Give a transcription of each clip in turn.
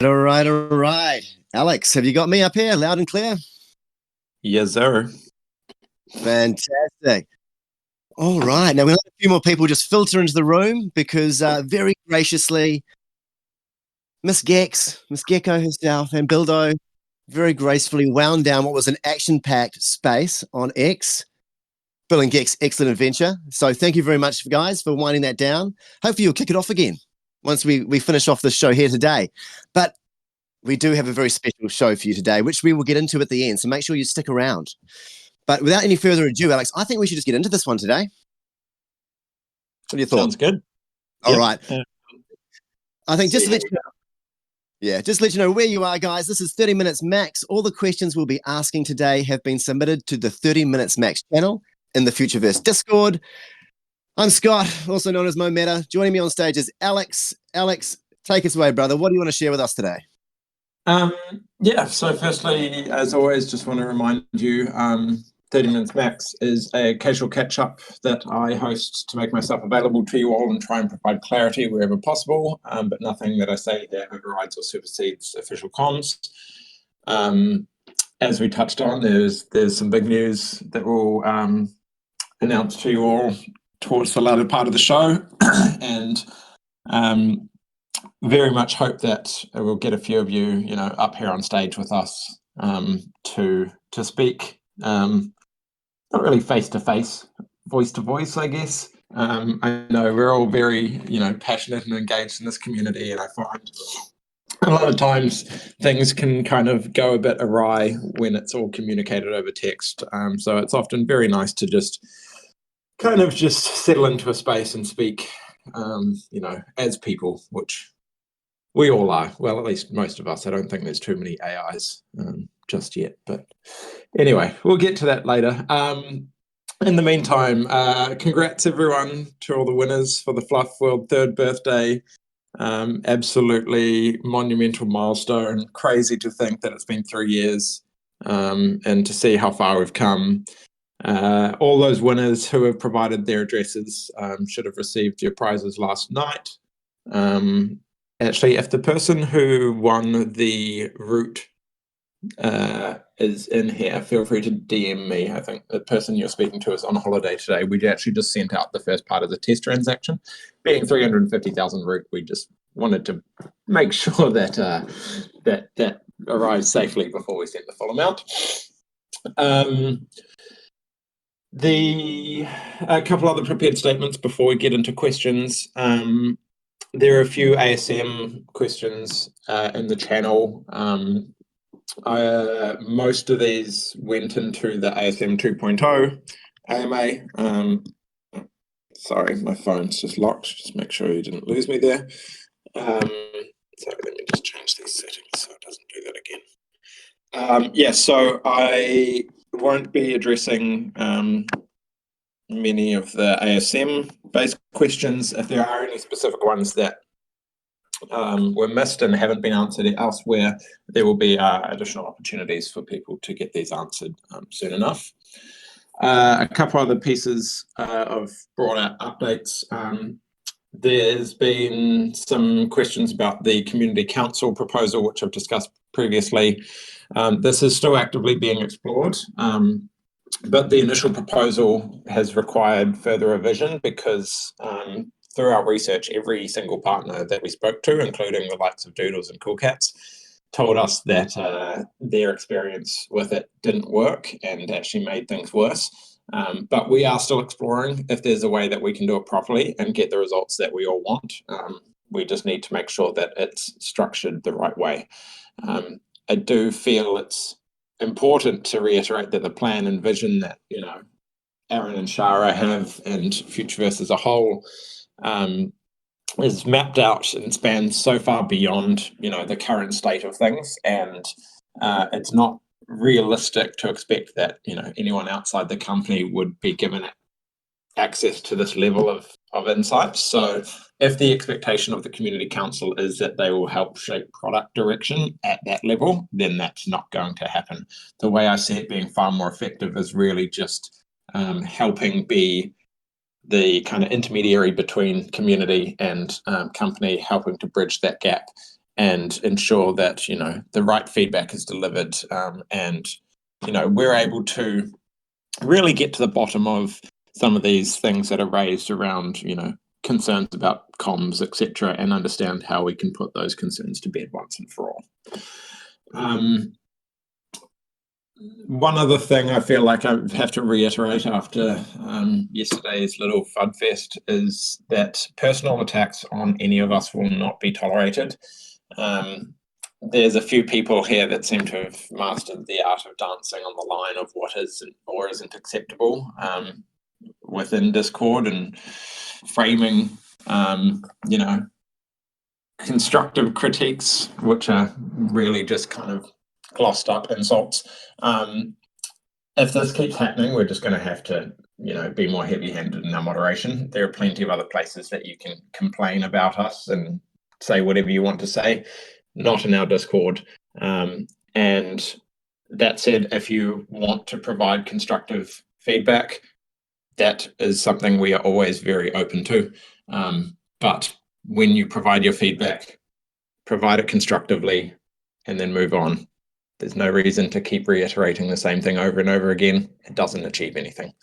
All right, all right. Alex, have you got me up here loud and clear? Yes, sir. Fantastic. All right. Now, we'll let a few more people just filter into the room because very graciously, Miss Gex, Miss Gecko herself, and Bildo very gracefully wound down what was an action packed space on X. Bill and Gex, excellent adventure. So, thank you very much, guys, for winding that down. Hopefully, you'll kick it off again once we finish off the show here today. But we do have a very special show for you today, which we will get into at the end. So make sure you stick around. But without any further ado, Alex, I think we should just get into this one today. What are your thoughts? Sounds good. All right. I think just to let you know, just to let you know where you are, guys. This is 30 Minutes Max. All the questions we'll be asking today have been submitted to the 30 Minutes Max channel in the Futureverse Discord. I'm Scott, also known as Mo Meta. Joining me on stage is Alex. Alex, take us away, brother. What do you want to share with us today? So firstly, as always, just want to remind you, 30 Minutes Max is a casual catch-up that I host to make myself available to you all and try and provide clarity wherever possible, but nothing that I say there overrides or supersedes official comms. As we touched on, there's some big news that we'll announce to you all towards the latter part of the show, and very much hope that we'll get a few of you, up here on stage with us to speak. Not really face to face, voice to voice, I guess. I know we're all very, passionate and engaged in this community, and I find a lot of times things can kind of go a bit awry when it's all communicated over text. So it's often very nice to just settle into a space and speak, as people, which we all are. Well, at least most of us. I don't think there's too many AIs just yet. But anyway, we'll get to that later. In the meantime, congrats everyone to all the winners for the Fluff World 3rd birthday. Absolutely monumental milestone. Crazy to think that it's been 3 years and to see how far we've come. All those winners who have provided their addresses should have received your prizes last night. Actually, if the person who won the route is in here, feel free to DM me. I think the person you're speaking to is on holiday today. We actually just sent out the first part of the test transaction. Being 350,000 route, we just wanted to make sure that that arrives safely before we send the full amount. A couple other prepared statements before we get into questions. There are a few ASM questions in the channel. Most of these went into the ASM 2.0 AMA. Sorry, my phone's just locked. Just make sure you didn't lose me there. So let me just change these settings so it doesn't do that again. So I won't be addressing many of the ASM-based questions. If there are any specific ones that were missed and haven't been answered elsewhere, there will be additional opportunities for people to get these answered soon enough. A couple other pieces of broader updates. There's been some questions about the Community Council proposal, which I've discussed previously. This is still actively being explored. But the initial proposal has required further revision because through our research, every single partner that we spoke to, including the likes of Doodles and Cool Cats, told us that their experience with it didn't work and actually made things worse. But we are still exploring if there's a way that we can do it properly and get the results that we all want. We just need to make sure that it's structured the right way. I do feel it's important to reiterate that the plan and vision that Aaron and Shara have and Futureverse as a whole is mapped out and spans so far beyond the current state of things, and it's not realistic to expect that anyone outside the company would be given access to this level of insights. So if the expectation of the Community Council is that they will help shape product direction at that level, then that's not going to happen. The way I see it being far more effective is really just helping be the kind of intermediary between community and company, helping to bridge that gap and ensure that, the right feedback is delivered, and, we're able to really get to the bottom of some of these things that are raised around, concerns about comms, etc., and understand how we can put those concerns to bed once and for all. One other thing I feel like I have to reiterate after yesterday's little FUD fest is that personal attacks on any of us will not be tolerated. There's a few people here that seem to have mastered the art of dancing on the line of what is or isn't acceptable within Discord, and framing, constructive critiques, which are really just kind of glossed up insults. If this keeps happening, we're just going to have to, be more heavy-handed in our moderation. There are plenty of other places that you can complain about us and say whatever you want to say, not in our Discord. And that said, if you want to provide constructive feedback, that is something we are always very open to. But when you provide your feedback, provide it constructively and then move on. There's no reason to keep reiterating the same thing over and over again. It doesn't achieve anything.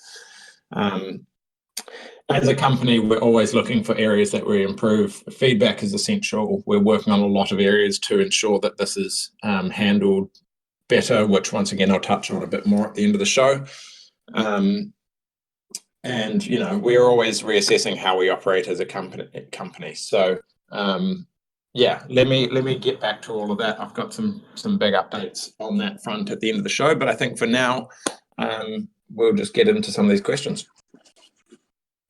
As a company, we're always looking for areas that we improve. Feedback is essential. We're working on a lot of areas to ensure that this is handled better, which once again I'll touch on a bit more at the end of the show. And we're always reassessing how we operate as a company. So let me get back to all of that. I've got some big updates on that front at the end of the show, but I think for now we'll just get into some of these questions.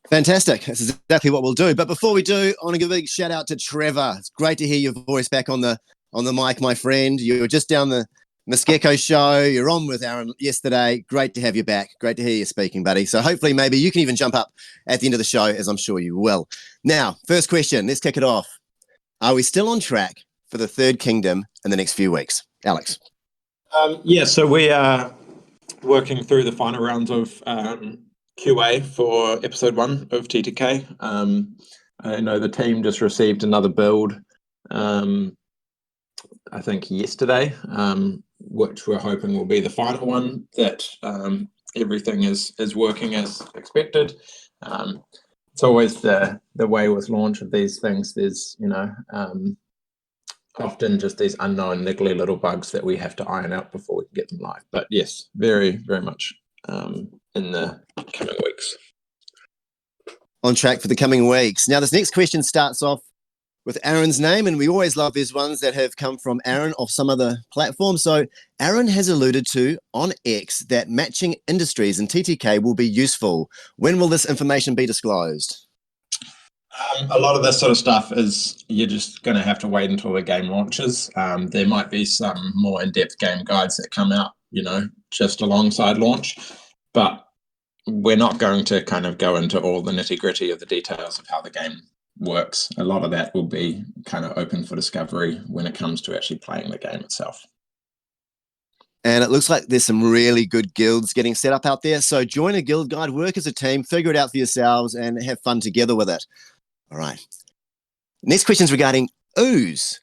Fantastic. This is exactly what we'll do. But before we do, I want to give a big shout out to Trevor. It's great to hear your voice back on the mic, my friend. You were just down the Miss Gecko show. You're on with Aaron yesterday. Great to have you back. Great to hear you speaking, buddy. So hopefully maybe you can even jump up at the end of the show, as I'm sure you will. Now, first question. Let's kick it off. Are we still on track for the Third Kingdom in the next few weeks? Alex. So we are working through the final rounds of QA for episode 1 of TTK. I know the team just received another build, I think yesterday, which we're hoping will be the final one, that everything is working as expected. It's always the way with launch of these things. There's, often just these unknown niggly little bugs that we have to iron out before we can get them live. But yes, very, very much in the coming weeks. On track for the coming weeks. Now, this next question starts off with Aaron's name, and we always love these ones that have come from Aaron off some other platform. So Aaron has alluded to on X that matching industries in TTK will be useful. When will this information be disclosed? A lot of this sort of stuff is you're just going to have to wait until the game launches. There might be some more in-depth game guides that come out, just alongside launch, but we're not going to kind of go into all the nitty-gritty of the details of how the game works. A lot of that will be kind of open for discovery when it comes to actually playing the game itself. And it looks like there's some really good guilds getting set up out there. So join a guild guide, work as a team, figure it out for yourselves, and have fun together with it. All right. Next question is regarding ooze.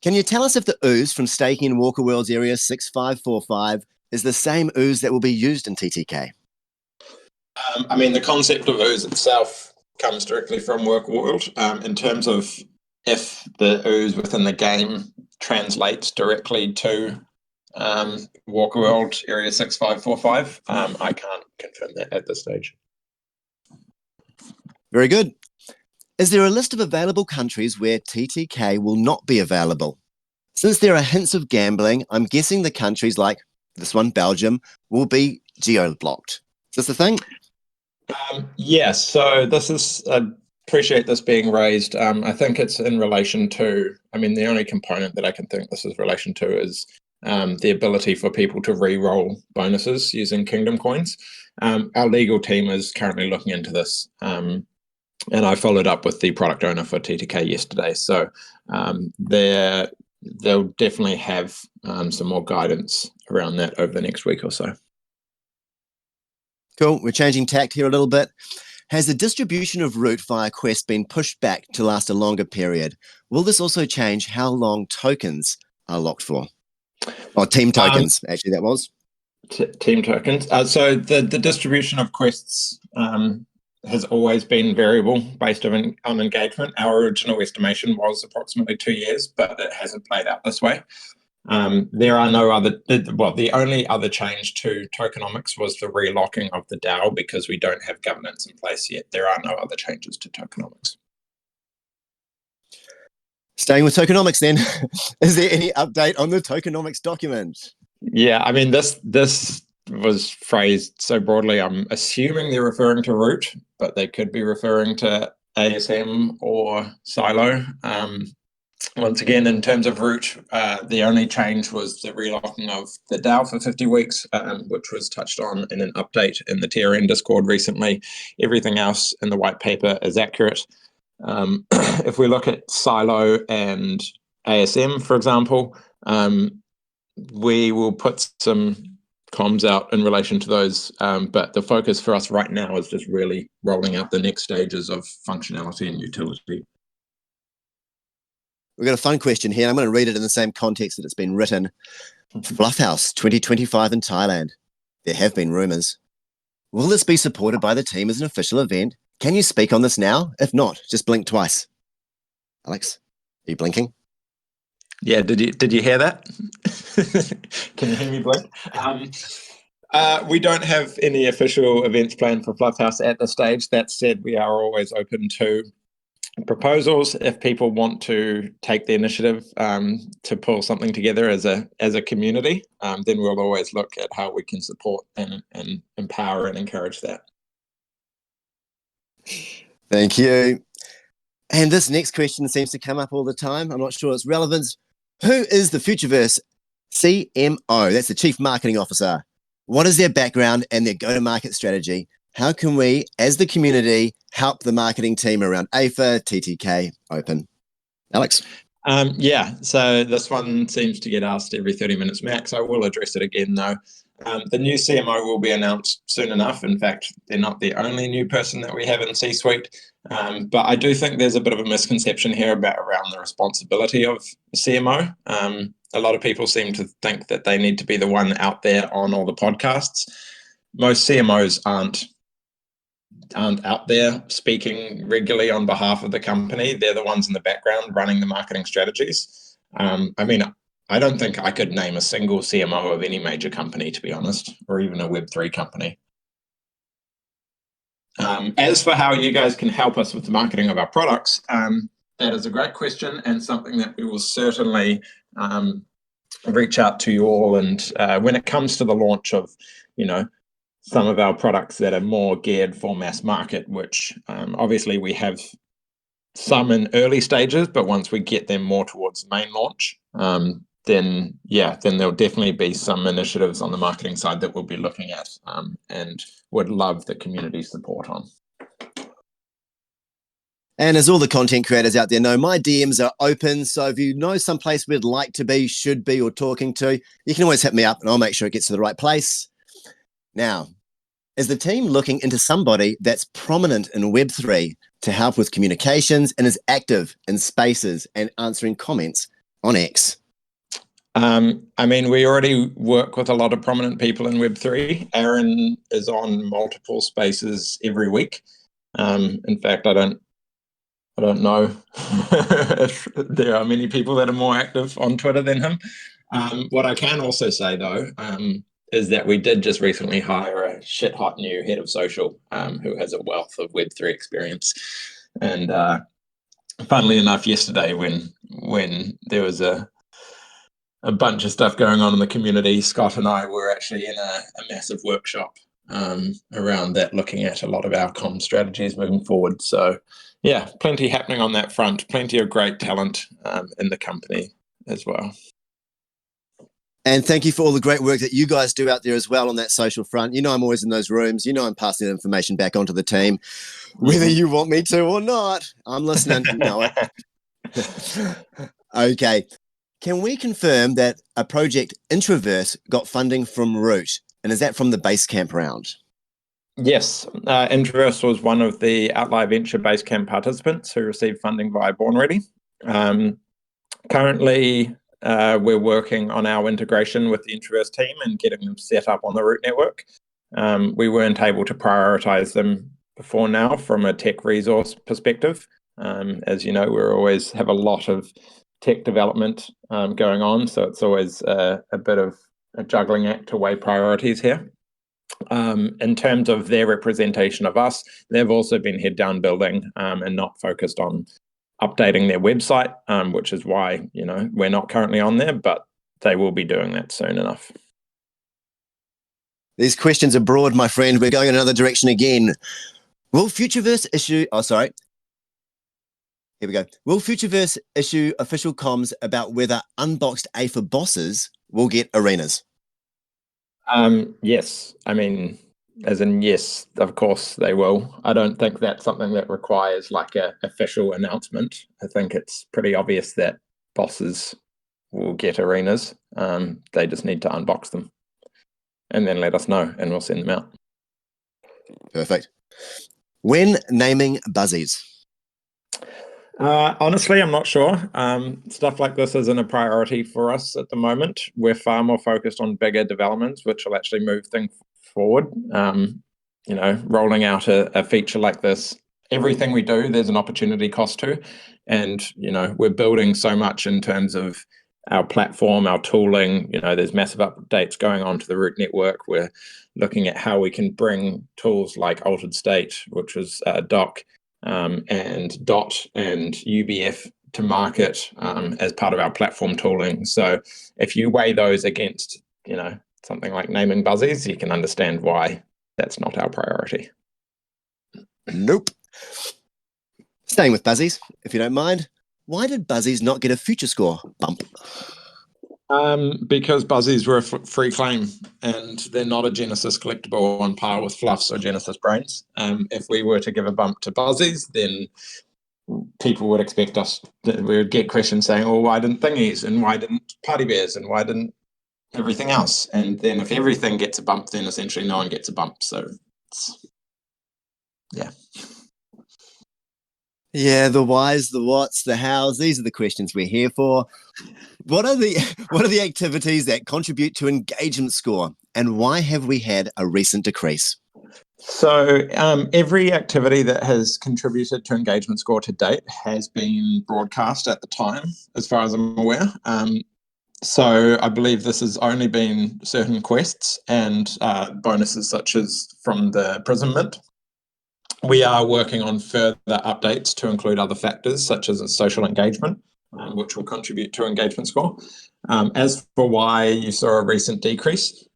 Can you tell us if the ooze from staking in Walker World's Area 6545 is the same ooze that will be used in TTK? The concept of ooze itself comes directly from Walker World. In terms of if the ooze within the game translates directly to Walker World Area 6545, I can't confirm that at this stage. Very good. Is there a list of available countries where TTK will not be available? Since there are hints of gambling, I'm guessing the countries like this one, Belgium, will be geo-blocked. Is this the thing? Yes, so this is, I appreciate this being raised. I think it's in relation to, the only component that I can think this is relation to is the ability for people to re-roll bonuses using Kingdom coins. Our legal team is currently looking into this. And I followed up with the product owner for TTK yesterday. So they'll definitely have some more guidance around that over the next week or so. Cool. We're changing tact here a little bit. Has the distribution of root via Quest been pushed back to last a longer period? Will this also change how long tokens are locked for? Or team tokens, actually, that was. Team tokens. So the distribution of quests has always been variable based on engagement. Our original estimation was approximately 2 years, but it hasn't played out this way. There are no other, the only other change to tokenomics was the relocking of the DAO because we don't have governance in place yet. There are no other changes to tokenomics. Staying with tokenomics then, is there any update on the tokenomics document? Yeah, I mean, this was phrased so broadly. I'm assuming they're referring to root, but they could be referring to ASM or Silo. Once again, in terms of root, the only change was the relocking of the DAO for 50 weeks, which was touched on in an update in the TRN Discord recently. Everything else in the white paper is accurate. If we look at Silo and ASM, for example, we will put some comms out in relation to those, but the focus for us right now is just really rolling out the next stages of functionality and utility. We've got a fun question here. I'm going to read it in the same context that it's been written. Fluffhouse 2025 in Thailand. There have been rumours. Will this be supported by the team as an official event? Can you speak on this now? If not, just blink twice. Alex, are you blinking? Yeah, did you hear that? Can you hear me blink? We don't have any official events planned for Fluffhouse at this stage. That said, we are always open to proposals if people want to take the initiative to pull something together as a community. Then we'll always look at how we can support and empower and encourage that. Thank you. And this next question seems to come up all the time. I'm not sure its relevance. Who is the Futureverse CMO? That's the Chief Marketing Officer. What is their background and their go-to-market strategy? How can we, as the community, help the marketing team around AFA, TTK, Open? Alex? Yeah, so this one seems to get asked every 30 minutes max. I will address it again, though. The new CMO will be announced soon enough. In fact, they're not the only new person that we have in C-suite. But I do think there's a bit of a misconception here around the responsibility of CMO. A lot of people seem to think that they need to be the one out there on all the podcasts. Most CMOs aren't out there speaking regularly on behalf of the company. They're the ones in the background running the marketing strategies. I mean, I don't think I could name a single CMO of any major company, to be honest, or even a Web3 company. As for how you guys can help us with the marketing of our products, that is a great question and something that we will certainly reach out to you all. And when it comes to the launch of, some of our products that are more geared for mass market, which obviously we have some in early stages, but once we get them more towards the main launch, then there'll definitely be some initiatives on the marketing side that we'll be looking at and would love the community support on. And as all the content creators out there know, my DMs are open. So if you know someplace we'd like to be, should be, or talking to, you can always hit me up and I'll make sure it gets to the right place. Now, is the team looking into somebody that's prominent in Web3 to help with communications and is active in spaces and answering comments on X? I mean, we already work with a lot of prominent people in Web3. Aaron is on multiple spaces every week. In fact, I don't know if there are many people that are more active on Twitter than him. What I can also say, though, is that we did just recently hire a shit-hot new head of social who has a wealth of Web3 experience. And funnily enough, yesterday when there was a bunch of stuff going on in the community, Scott and I were actually in a massive workshop around that, looking at a lot of our comm strategies moving forward. So yeah, plenty happening on that front, plenty of great talent in the company as well. And thank you for all the great work that you guys do out there as well on that social front. I'm always in those rooms. I'm passing that information back onto the team, whether you want me to or not. I'm listening. You know it. Okay. Can we confirm that a project Futureverse got funding from Root? And is that from the Basecamp round? Yes, Futureverse was one of the Outlier Venture Basecamp participants who received funding via Born Ready. Currently, we're working on our integration with the Futureverse team and getting them set up on the Root network. We weren't able to prioritize them before now from a tech resource perspective. As you know, we always have a lot of tech development going on, so it's always a bit of a juggling act to weigh priorities here. In terms of their representation of us, they've also been head down building and not focused on updating their website, which is why we're not currently on there, but they will be doing that soon enough. These questions are broad, my friend. We're going in another direction again. Will Futureverse issue... Oh, sorry. Here we go. Will Futureverse issue official comms about whether unboxed A for bosses will get arenas? Yes. I mean, as in, yes, of course they will. I don't think that's something that requires like an official announcement. I think it's pretty obvious that bosses will get arenas. They just need to unbox them and then let us know and we'll send them out. Perfect. When naming buzzies? Honestly, I'm not sure. Stuff like this isn't a priority for us at the moment. We're far more focused on bigger developments, which will actually move things forward. Rolling out a feature like this, everything we do, there's an opportunity cost to. And, we're building so much in terms of our platform, our tooling. There's massive updates going on to the Root network. We're looking at how we can bring tools like Altered State, which was Doc, and DOT and UBF to market as part of our platform tooling. So if you weigh those against, something like naming buzzies, you can understand why that's not our priority. Nope. Staying with buzzies, if you don't mind, why did buzzies not get a future score bump? Because buzzies were a free claim and they're not a Genesis collectible on par with fluffs or Genesis brains. If we were to give a bump to buzzies, then people would expect us, we would get questions saying, well, why didn't thingies and why didn't party bears and why didn't everything else? And then if everything gets a bump, then essentially no one gets a bump. So yeah. Yeah, the whys, the whats, the hows, these are the questions we're here for. What are the activities that contribute to engagement score, and why have we had a recent decrease? So every activity that has contributed to engagement score to date has been broadcast at the time, as far as I'm aware. So I believe this has only been certain quests and bonuses such as from the Prism Mint. We are working on further updates to include other factors such as social engagement, which will contribute to engagement score. As for why you saw a recent decrease,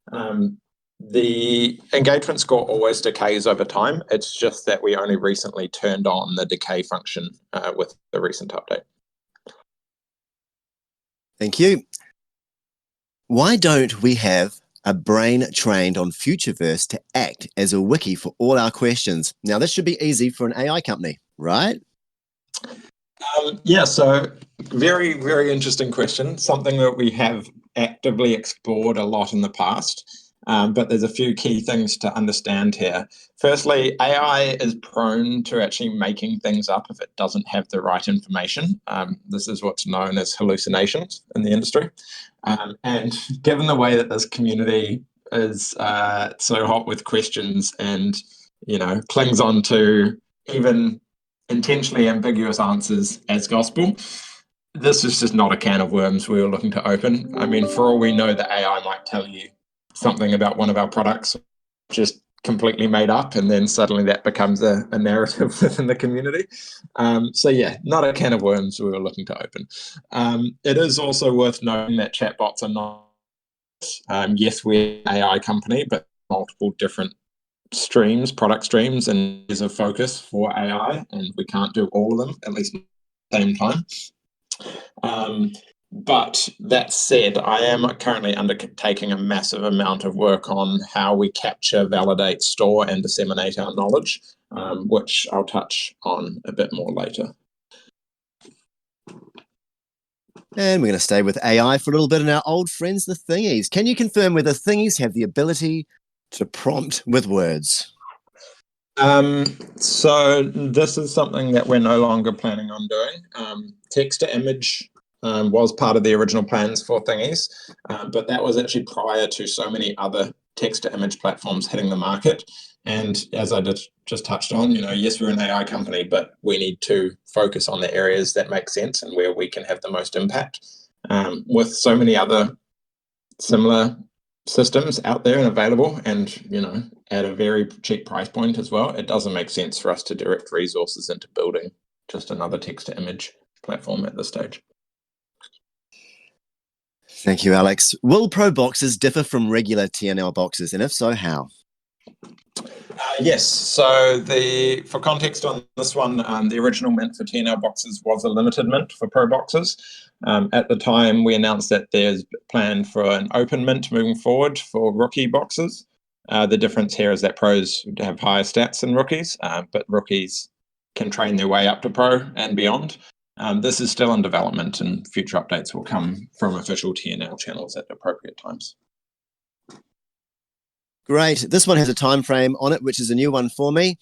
the engagement score always decays over time. It's just that we only recently turned on the decay function with the recent update. Thank you. Why don't we have a brain trained on Futureverse to act as a wiki for all our questions? Now, this should be easy for an AI company, right? So very, very interesting question. Something that we have actively explored a lot in the past, but there's a few key things to understand here. Firstly, AI is prone to actually making things up if it doesn't have the right information. This is what's known as hallucinations in the industry. And given the way that this community is so hot with questions and, clings on to even intentionally ambiguous answers as gospel, this is just not a can of worms we were looking to open. I mean, for all we know, the AI might tell you something about one of our products just completely made up, and then suddenly that becomes a narrative within the community. Not a can of worms we were looking to open. It is also worth noting that chatbots are not, yes, we're an AI company, but multiple different product streams, and there's a focus for AI, and we can't do all of them at least at the same time. But that said, I am currently undertaking a massive amount of work on how we capture, validate, store, and disseminate our knowledge, which I'll touch on a bit more later. And we're going to stay with AI for a little bit and our old friends, the thingies. Can you confirm whether thingies have the ability to prompt with words? So this is something that we're no longer planning on doing. Text to image was part of the original plans for Thingies, but that was actually prior to so many other text to image platforms hitting the market. And as I just touched on, yes, we're an AI company, but we need to focus on the areas that make sense and where we can have the most impact. With so many other similar systems out there and available, and at a very cheap price point as well, it doesn't make sense for us to direct resources into building just another text to image platform at this stage. Thank you, Alex. Will Pro boxes differ from regular TNL boxes, and if so, how? Yes. So for context on this one, the original mint for TNL boxes was a limited mint for Pro boxes. At the time, we announced that there's a plan for an open mint moving forward for rookie boxes. The difference here is that pros have higher stats than rookies, but rookies can train their way up to pro and beyond. This is still in development, and future updates will come from official TNL channels at appropriate times. Great. This one has a time frame on it, which is a new one for me.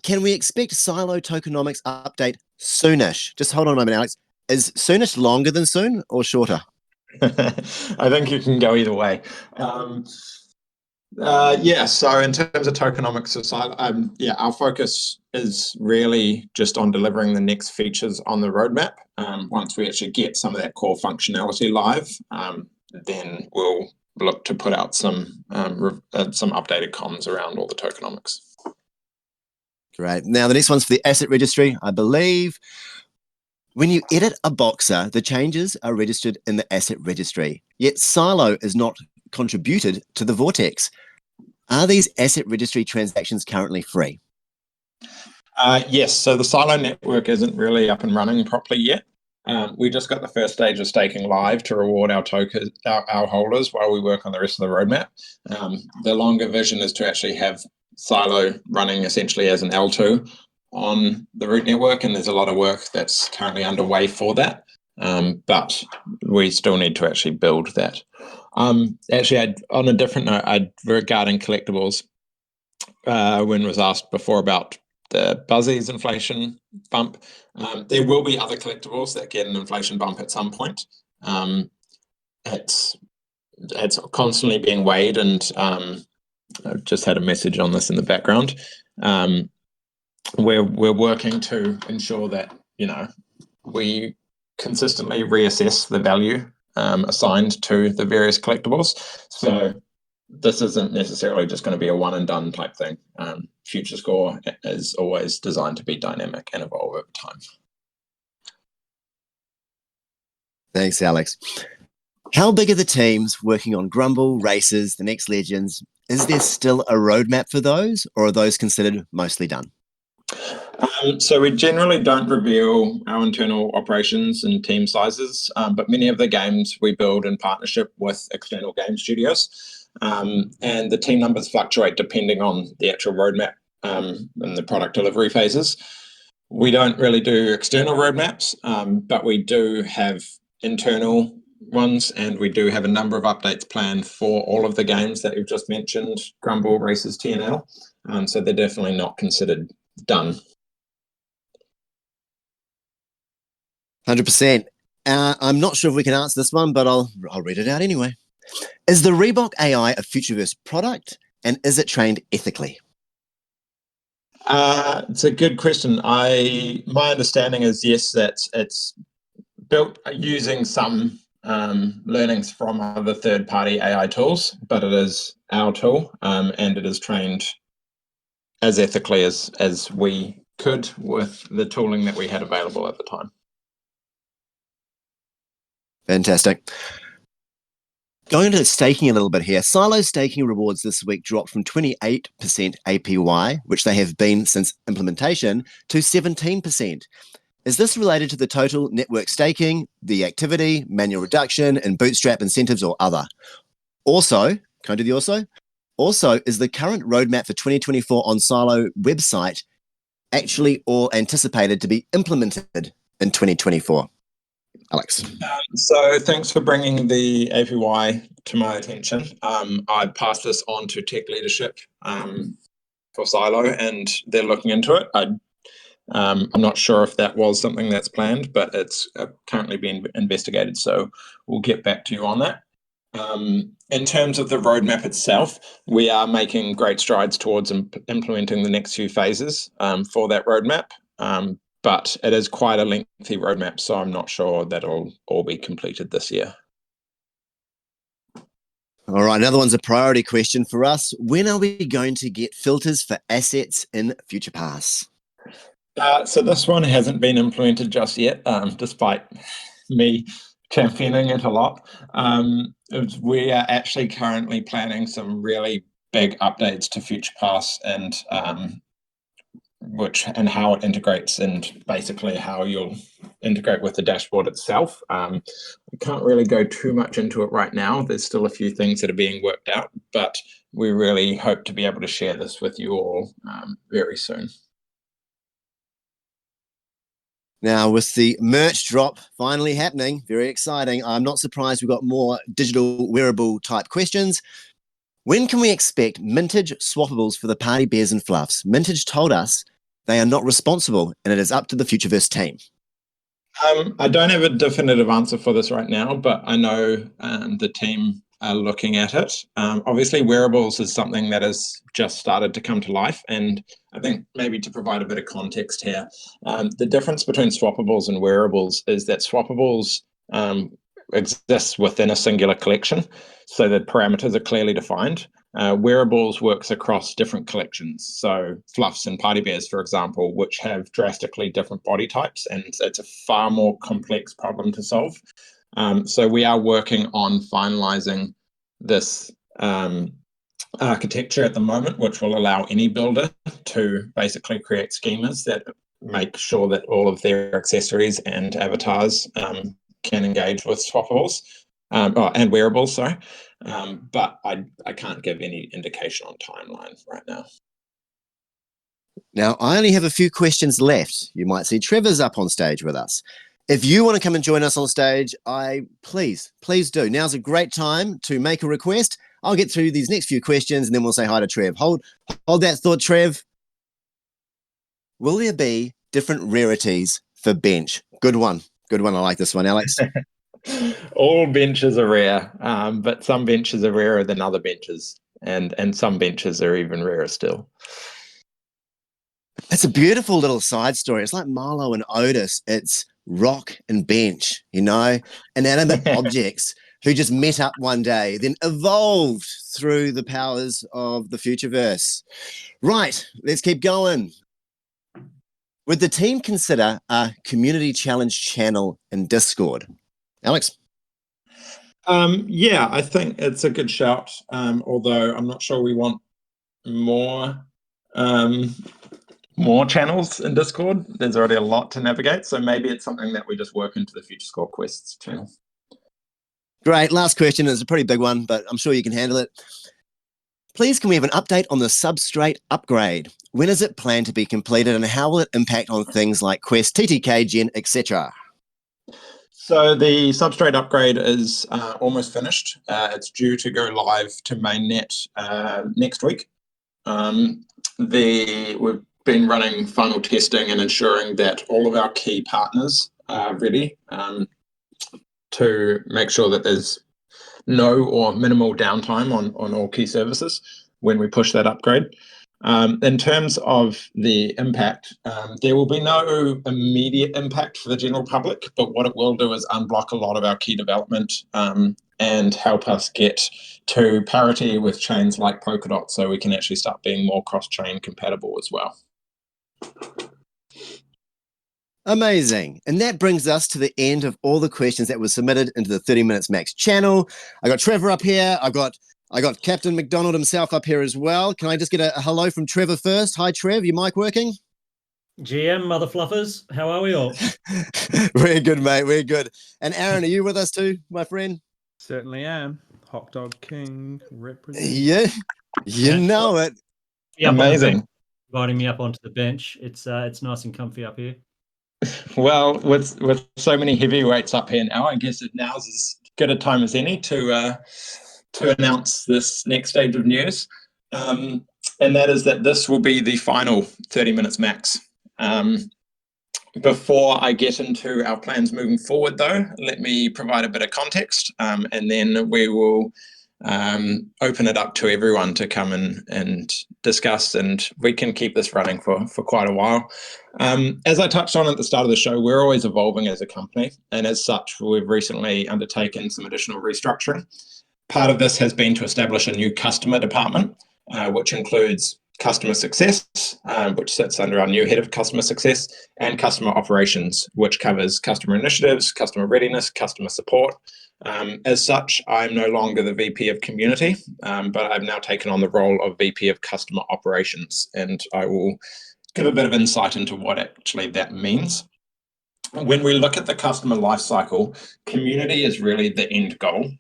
Can we expect Silo tokenomics update soonish? Just hold on a moment, Alex. Is soonish longer than soon or shorter? I think you can go either way. So in terms of tokenomics aside, our focus is really just on delivering the next features on the roadmap. Once we actually get some of that core functionality live, then we'll look to put out some updated comms around all the tokenomics. Great. Now, the next one's for the asset registry, I believe. When you edit a boxer, the changes are registered in the asset registry, yet Silo is not contributed to the Vortex. Are these asset registry transactions currently free? Yes, so the Silo network isn't really up and running properly yet. We just got the first stage of staking live to reward our holders while we work on the rest of the roadmap. The longer vision is to actually have Silo running essentially as an L2 on the root network, and there's a lot of work that's currently underway for that. But we still need to actually build that. Actually, on a different note, regarding collectibles, when was asked before about the Buzzies inflation bump, there will be other collectibles that get an inflation bump at some point. It's constantly being weighed, and I've just had a message on this in the background. We're working to ensure that we consistently reassess the value assigned to the various collectibles. So this isn't necessarily just going to be a one and done type thing. Future Score is always designed to be dynamic and evolve over time. Thanks, Alex. How big are the teams working on Grumble, Races, the Next Legends? Is there still a roadmap for those, or are those considered mostly done? So we generally don't reveal our internal operations and team sizes, but many of the games we build in partnership with external game studios. And the team numbers fluctuate depending on the actual roadmap and the product delivery phases. We don't really do external roadmaps, but we do have internal ones, and we do have a number of updates planned for all of the games that you've just mentioned, Grumble, Races, TNL. So they're definitely not considered done. 100%. I'm not sure if we can answer this one, but I'll read it out anyway. Is the Reebok AI a Futureverse product, and is it trained ethically? It's a good question. My understanding is yes, that it's built using some learnings from other third-party AI tools, but it is our tool, and it is trained as ethically as we could with the tooling that we had available at the time. Fantastic. Going to staking a little bit here. Silo staking rewards this week dropped from 28% APY, which they have been since implementation, to 17%. Is this related to the total network staking, the activity, manual reduction, and bootstrap incentives, or other? Also, can I do the also? Also, is the current roadmap for 2024 on Silo website actually or anticipated to be implemented in 2024? Alex. So thanks for bringing the APY to my attention. I passed this on to tech leadership for Silo, and they're looking into it. I'm not sure if that was something that's planned, but it's currently being investigated. So we'll get back to you on that. In terms of the roadmap itself, we are making great strides towards implementing the next few phases for that roadmap. But it is quite a lengthy roadmap, so I'm not sure that'll all be completed this year. All right, another one's a priority question for us. When are we going to get filters for assets in FuturePass? So this one hasn't been implemented just yet, despite me championing it a lot. We are actually currently planning some really big updates to FuturePass and how it integrates, and basically how you'll integrate with the dashboard itself. We can't really go too much into it right now. There's still a few things that are being worked out, but we really hope to be able to share this with you all very soon. Now, with the merch drop finally happening, very exciting. I'm not surprised we've got more digital wearable type questions. When can we expect Mintage swappables for the party bears and fluffs? Mintage told us they are not responsible, and it is up to the Futureverse team. I don't have a definitive answer for this right now, but I know the team are looking at it. Obviously, wearables is something that has just started to come to life, and I think maybe to provide a bit of context here, the difference between swappables and wearables is that swappables exists within a singular collection, so the parameters are clearly defined. Wearables works across different collections, so fluffs and party bears, for example, which have drastically different body types, and it's a far more complex problem to solve. So we are working on finalizing this architecture at the moment, which will allow any builder to basically create schemas that make sure that all of their accessories and avatars can engage with swappables and wearables, sorry. But I can't give any indication on timeline right now. Now, I only have a few questions left. You might see Trevor's up on stage with us. If you want to come and join us on stage, please do. Now's a great time to make a request. I'll get through these next few questions and then we'll say hi to Trev. Hold that thought, Trev. Will there be different rarities for bench? Good one. I like this one, Alex. All benches are rare, but some benches are rarer than other benches, and some benches are even rarer still. It's a beautiful little side story. It's like Marlowe and Otis. It's rock and bench, inanimate objects who just met up one day, then evolved through the powers of the Futureverse. Right, let's keep going. Would the team consider a community challenge channel in Discord? Alex? Yeah, I think it's a good shout, although I'm not sure we want more channels in Discord. There's already a lot to navigate, so maybe it's something that we just work into the Future Score Quests channel. Great. Last question is a pretty big one, but I'm sure you can handle it. Please, can we have an update on the substrate upgrade? When is it planned to be completed, and how will it impact on things like Quest, TTK, Gen, etc.? So the substrate upgrade is almost finished. It's due to go live to mainnet next week. We've been running final testing and ensuring that all of our key partners are ready to make sure that there's no or minimal downtime on all key services when we push that upgrade. In terms of the impact, there will be no immediate impact for the general public, but what it will do is unblock a lot of our key development and help us get to parity with chains like Polkadot, so we can actually start being more cross-chain compatible as well. Amazing. And that brings us to the end of all the questions that were submitted into the 30 Minutes Max channel. I got Trevor up here. I got Captain McDonald himself up here as well. Can I just get a hello from Trevor first? Hi, Trev. Your mic working? GM, mother fluffers. How are we all? We're good, mate. We're good. And Aaron, are you with us too, my friend? Certainly am. Hot Dog King represent. Yeah, you know it. Amazing. Inviting me up onto the bench. It's nice and comfy up here. Well, with so many heavyweights up here now, I guess now's as good a time as any to announce this next stage of news. and that is that this will be the final 30 minutes max. Before I get into our plans moving forward, though, let me provide a bit of context, and then we will open it up to everyone to come in and discuss, and we can keep this running for quite a while. As I touched on at the start of the show, we're always evolving as a company, and as such, we've recently undertaken some additional restructuring. Part of this has been to establish a new customer department, which includes customer success, which sits under our new head of customer success, and customer operations, which covers customer initiatives, customer readiness, customer support. As such, I'm no longer the VP of community, but I've now taken on the role of VP of customer operations, and I will give a bit of insight into what actually that means. When we look at the customer lifecycle, community is really the end goal.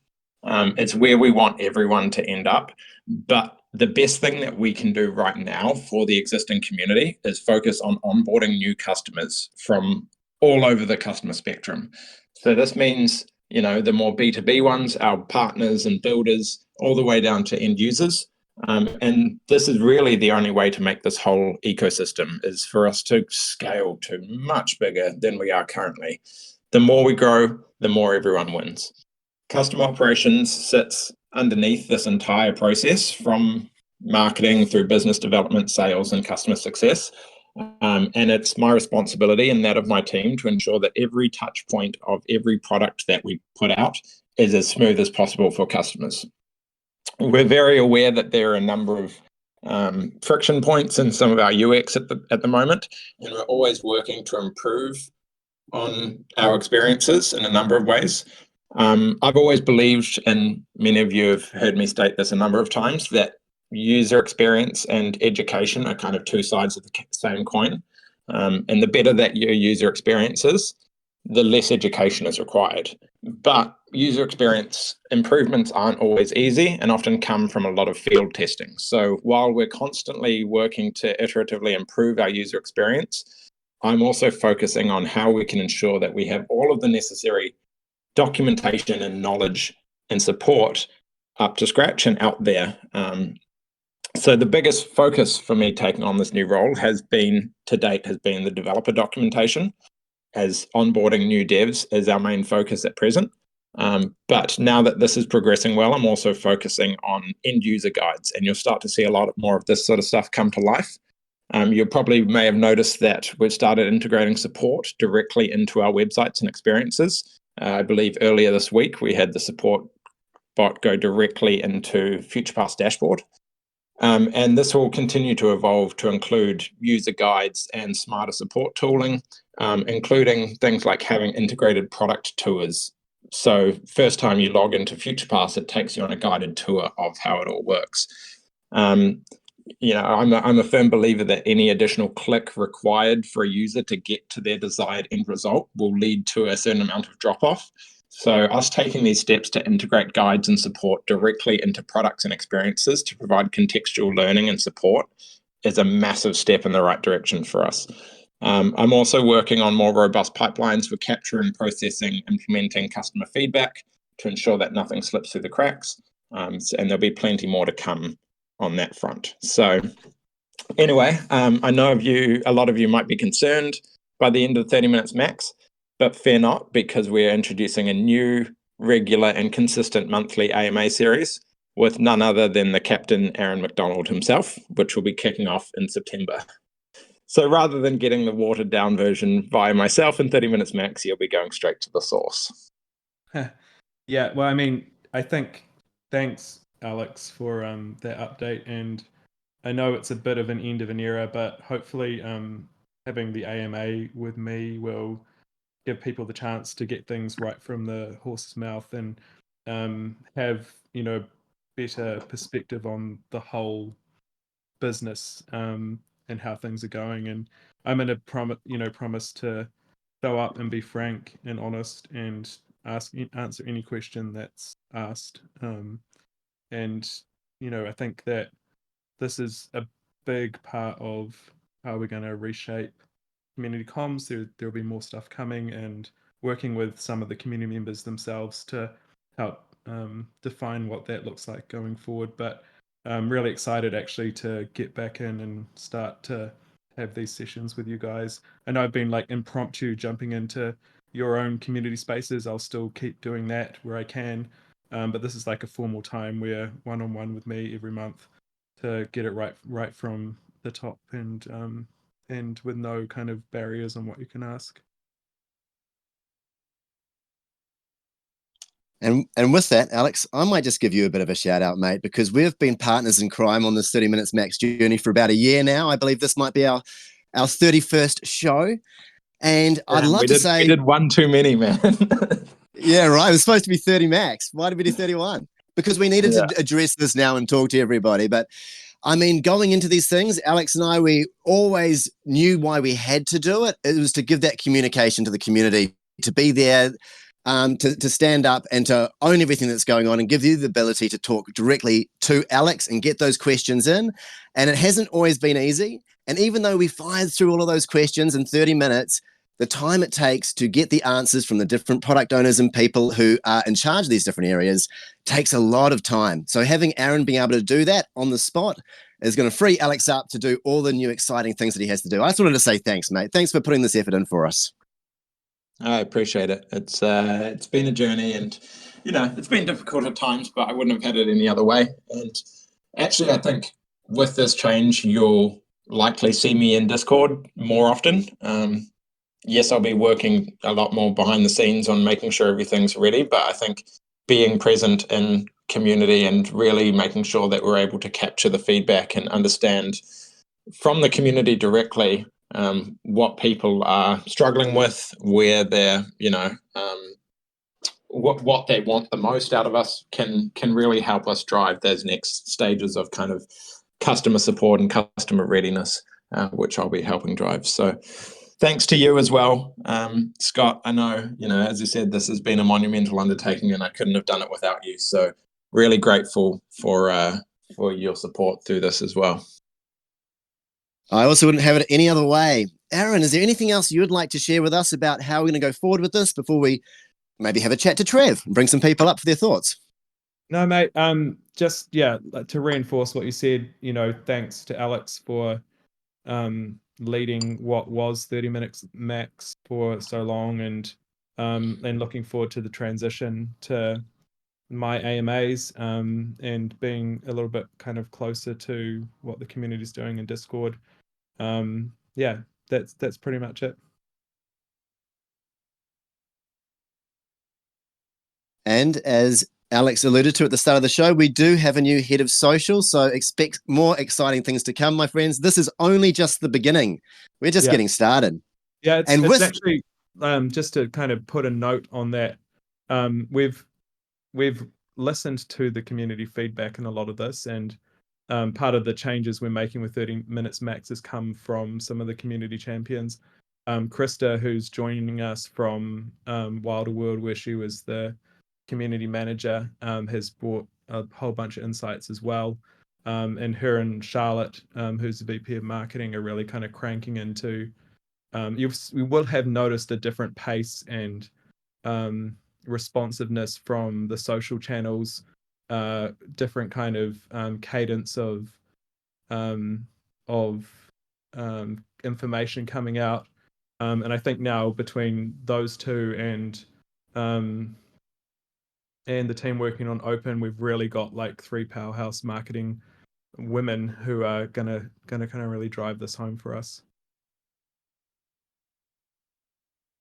It's where we want everyone to end up, but the best thing that we can do right now for the existing community is focus on onboarding new customers from all over the customer spectrum. So this means, the more B2B ones, our partners and builders, all the way down to end users. And this is really the only way to make this whole ecosystem, is for us to scale to much bigger than we are currently. The more we grow, the more everyone wins. Customer operations sits underneath this entire process, from marketing through business development, sales, and customer success. And it's my responsibility and that of my team to ensure that every touch point of every product that we put out is as smooth as possible for customers. We're very aware that there are a number of friction points in some of our UX at the moment, and we're always working to improve on our experiences in a number of ways. I've always believed, and many of you have heard me state this a number of times, that user experience and education are kind of two sides of the same coin. And the better that your user experience is, the less education is required. But user experience improvements aren't always easy and often come from a lot of field testing. So while we're constantly working to iteratively improve our user experience, I'm also focusing on how we can ensure that we have all of the necessary documentation and knowledge and support up to scratch and out there. So the biggest focus for me taking on this new role has been the developer documentation, as onboarding new devs is our main focus at present. But now that this is progressing well, I'm also focusing on end user guides, and you'll start to see a lot more of this sort of stuff come to life. You probably may have noticed that we've started integrating support directly into our websites and experiences. I believe earlier this week we had the support bot go directly into Futureverse dashboard. And this will continue to evolve to include user guides and smarter support tooling, including things like having integrated product tours. So first time you log into FuturePass, it takes you on a guided tour of how it all works. I'm a firm believer that any additional click required for a user to get to their desired end result will lead to a certain amount of drop-off. So us taking these steps to integrate guides and support directly into products and experiences to provide contextual learning and support is a massive step in the right direction for us. I'm also working on more robust pipelines for capturing, processing, implementing customer feedback to ensure that nothing slips through the cracks. And there'll be plenty more to come on that front. So anyway, I know a lot of you might be concerned by the end of 30 minutes max, but fear not, because we're introducing a new, regular and consistent monthly AMA series with none other than the Captain Aaron McDonald himself, which will be kicking off in September. So rather than getting the watered down version via myself in 30 minutes max, you'll be going straight to the source. Yeah, well, I mean, I think thanks, Alex, for that update. And I know it's a bit of an end of an era, but hopefully having the AMA with me will give people the chance to get things right from the horse's mouth and have, better perspective on the whole business and how things are going. And I'm going to promise to show up and be frank and honest and answer any question that's asked. And I think that this is a big part of how we're going to reshape community comms. There'll be more stuff coming, and working with some of the community members themselves to help define what that looks like going forward. But I'm really excited actually to get back in and start to have these sessions with you guys. I know I've been like impromptu jumping into your own community spaces. I'll still keep doing that where I can. But this is like a formal time where one-on-one with me every month to get it right from the top, and with no kind of barriers on what you can ask. And with that, Alex, I might just give you a bit of a shout out, mate, because we've been partners in crime on this 30 Minutes Max journey for about a year now. I believe this might be our 31st show. And I'd love to say... We did one too many, man. Yeah, right. It was supposed to be 30 max. Why did we do 31? Because we needed to address this now and talk to everybody. But I mean, going into these things, Alex and I, we always knew why we had to do it. It was to give that communication to the community, to be there, to stand up and to own everything that's going on and give you the ability to talk directly to Alex and get those questions in. And it hasn't always been easy. And even though we fired through all of those questions in 30 minutes, the time it takes to get the answers from the different product owners and people who are in charge of these different areas takes a lot of time. So having Aaron being able to do that on the spot is going to free Alex up to do all the new exciting things that he has to do. I just wanted to say thanks, mate. Thanks for putting this effort in for us. I appreciate it. It's been a journey, and it's been difficult at times, but I wouldn't have had it any other way. And actually, I think with this change, you'll likely see me in Discord more often. Yes, I'll be working a lot more behind the scenes on making sure everything's ready, but I think being present in community and really making sure that we're able to capture the feedback and understand from the community directly what people are struggling with, where they're, what they want the most out of us can really help us drive those next stages of kind of customer support and customer readiness, which I'll be helping drive. So thanks to you as well, Scott. I know, as you said, this has been a monumental undertaking and I couldn't have done it without you. So really grateful for your support through this as well. I also wouldn't have it any other way. Aaron, is there anything else you would like to share with us about how we're going to go forward with this before we maybe have a chat to Trev and bring some people up for their thoughts? No, mate. Just to reinforce what you said, thanks to Alex for leading what was 30 Minutes Max for so long, and looking forward to the transition to my AMAs, and being a little bit kind of closer to what the community is doing in Discord. That's pretty much it. And as Alex alluded to at the start of the show, we do have a new head of social, so expect more exciting things to come, my friends. This is only just the beginning. We're just getting started. Yeah, it's actually, just to kind of put a note on that, we've listened to the community feedback in a lot of this, and part of the changes we're making with 30 Minutes Max has come from some of the community champions. Krista, who's joining us from Wilder World, where she was the community manager, has brought a whole bunch of insights as well. And her and Charlotte, who's the VP of marketing, are really kind of cranking into, you will have noticed a different pace and responsiveness from the social channels, different kind of cadence of information coming out. And I think now between those two and the team working on Open, we've really got like 3 powerhouse marketing women who are gonna kind of really drive this home for us.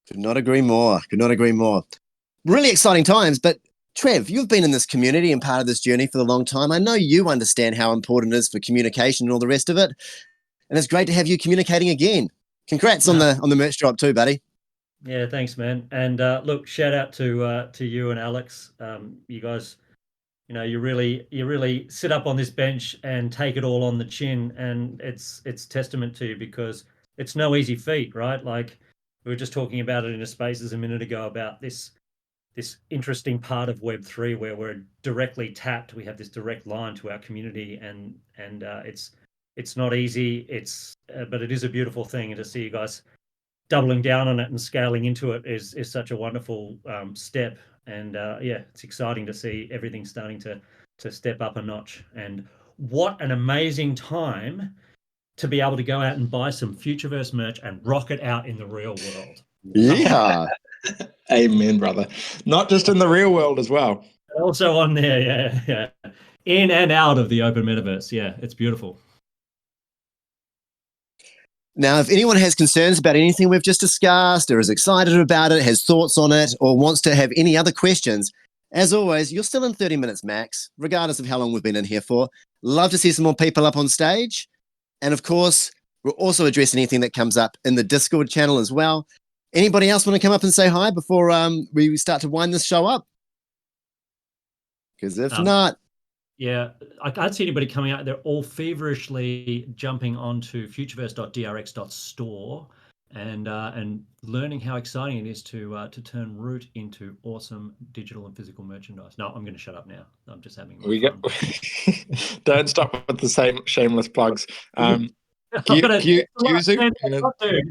Could not agree more. Could not agree more. Really exciting times, but Trev, you've been in this community and part of this journey for a long time. I know you understand how important it is for communication and all the rest of it. And it's great to have you communicating again. Congrats on the merch drop too, buddy. Yeah, thanks, man. And look, shout out to you and Alex. You guys, you really sit up on this bench and take it all on the chin, and it's testament to you, because it's no easy feat, right? Like, we were just talking about it in a Spaces a minute ago about this interesting part of Web3 where we're directly tapped. We have this direct line to our community, and it's not easy. But it is a beautiful thing, and to see you guys doubling down on it and scaling into it is such a wonderful step. And it's exciting to see everything starting to step up a notch. And what an amazing time to be able to go out and buy some Futureverse merch and rock it out in the real world. Yeah. Amen, brother. Not just in the real world as well. Also on there, yeah. In and out of the open metaverse. Yeah, it's beautiful. Now, if anyone has concerns about anything we've just discussed, or is excited about it, has thoughts on it, or wants to have any other questions, as always, you're still in 30 minutes max, regardless of how long we've been in here for. Love to see some more people up on stage. And of course, we'll also address anything that comes up in the Discord channel as well. Anybody else want to come up and say hi before we start to wind this show up? Because if not, yeah, I can't see anybody coming out. They're all feverishly jumping onto futureverse.drx.store and learning how exciting it is to turn Root into awesome digital and physical merchandise. No, I'm going to shut up now. I'm just having my fun. Don't stop with the same shameless plugs. It's Yuzu,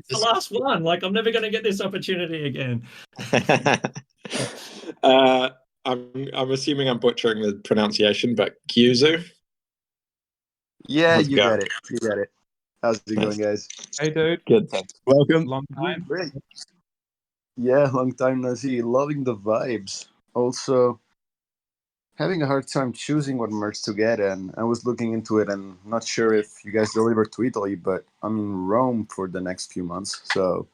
the last one. Like, I'm never going to get this opportunity again. I'm assuming I'm butchering the pronunciation, but Yuzu. Yeah, How's it you going? got it. You got it. How's it going, guys? Hey, dude. Good, thanks. welcome. Long time. Great. Yeah, long time no see. Loving the vibes. Also, having a hard time choosing what merch to get, and I was looking into it, and not sure if you guys deliver to Italy, but I'm in Rome for the next few months, so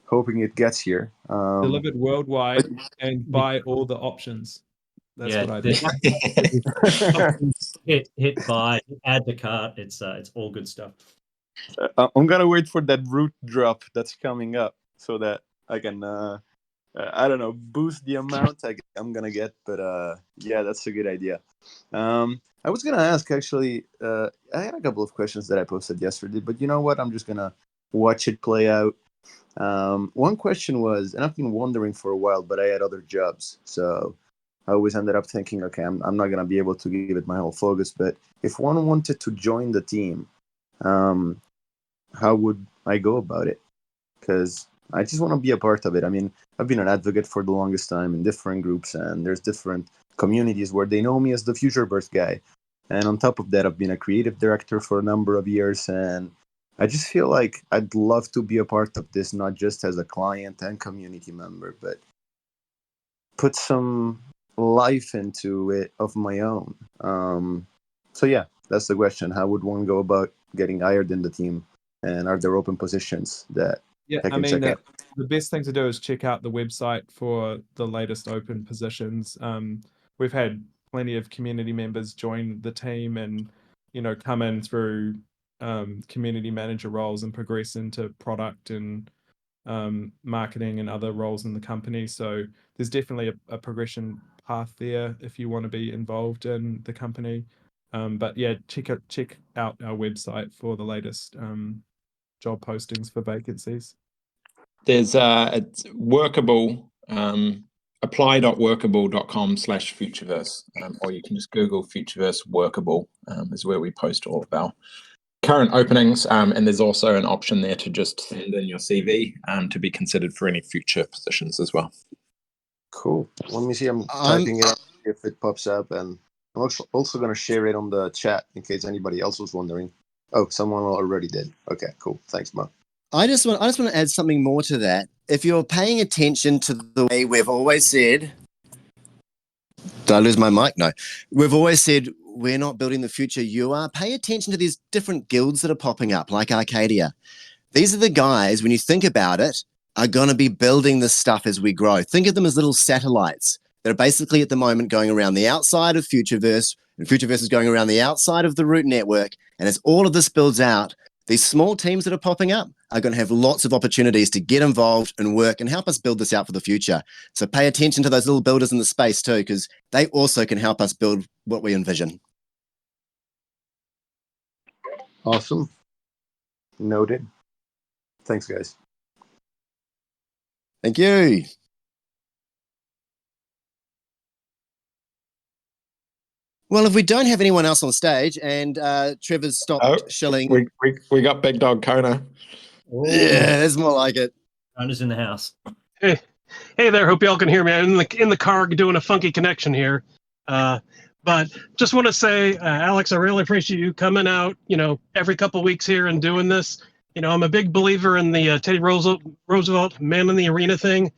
hoping it gets here. Delivered worldwide and buy all the options. That's what I did. hit buy, add to cart. It's all good stuff. I'm gonna wait for that root drop that's coming up so that I can I don't know, boost the amount I'm gonna get. But yeah, that's a good idea. I was gonna ask actually. I had a couple of questions that I posted yesterday, but you know what? I'm just gonna watch it play out. One question was, and I've been wondering for a while, but I had other jobs, so I always ended up thinking, okay, I'm not gonna be able to give it my whole focus. But if one wanted to join the team, how would I go about it? Because I just want to be a part of it. I mean, I've been an advocate for the longest time in different groups, and there's different communities where they know me as the Futureverse guy. And on top of that, I've been a creative director for a number of years, and I just feel like I'd love to be a part of this, not just as a client and community member, but put some life into it of my own. So yeah, that's the question. How would one go about getting hired in the team? And are there open positions that Yeah, I I can mean, check out? the best thing to do is check out the website for the latest open positions. We've had plenty of community members join the team and, come in through community manager roles and progress into product and marketing and other roles in the company. So there's definitely a progression path there if you want to be involved in the company. But yeah, check out our website for the latest job postings for vacancies. There's it's workable, apply.workable.com/futureverse, or you can just Google Futureverse Workable, is where we post all of our current openings. And there's also an option there to just send in your CV to be considered for any future positions as well. Cool. Let me see. I'm typing it up if it pops up, and I'm also going to share it on the chat in case anybody else was wondering. Oh, someone already did. Okay, cool. Thanks, Mo. I just want to add something more to that. If you're paying attention to the way we've always said, did I lose my mic? No. We've always said we're not building the future, you are. Pay attention to these different guilds that are popping up, like Arcadia. These are the guys, when you think about it, are going to be building this stuff as we grow. Think of them as little satellites that are basically at the moment going around the outside of Futureverse, and Futureverse is going around the outside of the Root network. And as all of this builds out, these small teams that are popping up are going to have lots of opportunities to get involved and work and help us build this out for the future. So pay attention to those little builders in the space too, because they also can help us build what we envision. Awesome. Noted. Thanks, guys. Thank you. Well, if we don't have anyone else on stage and Trevor's stopped shilling. We got Big Dog Kona. Yeah, that's more like it. Kona's in the house. Hey there. Hope y'all can hear me. I'm in the car doing a funky connection here. But But just want to say, Alex, I really appreciate you coming out, every couple weeks here and doing this. I'm a big believer in the Teddy Roosevelt Man in the Arena thing,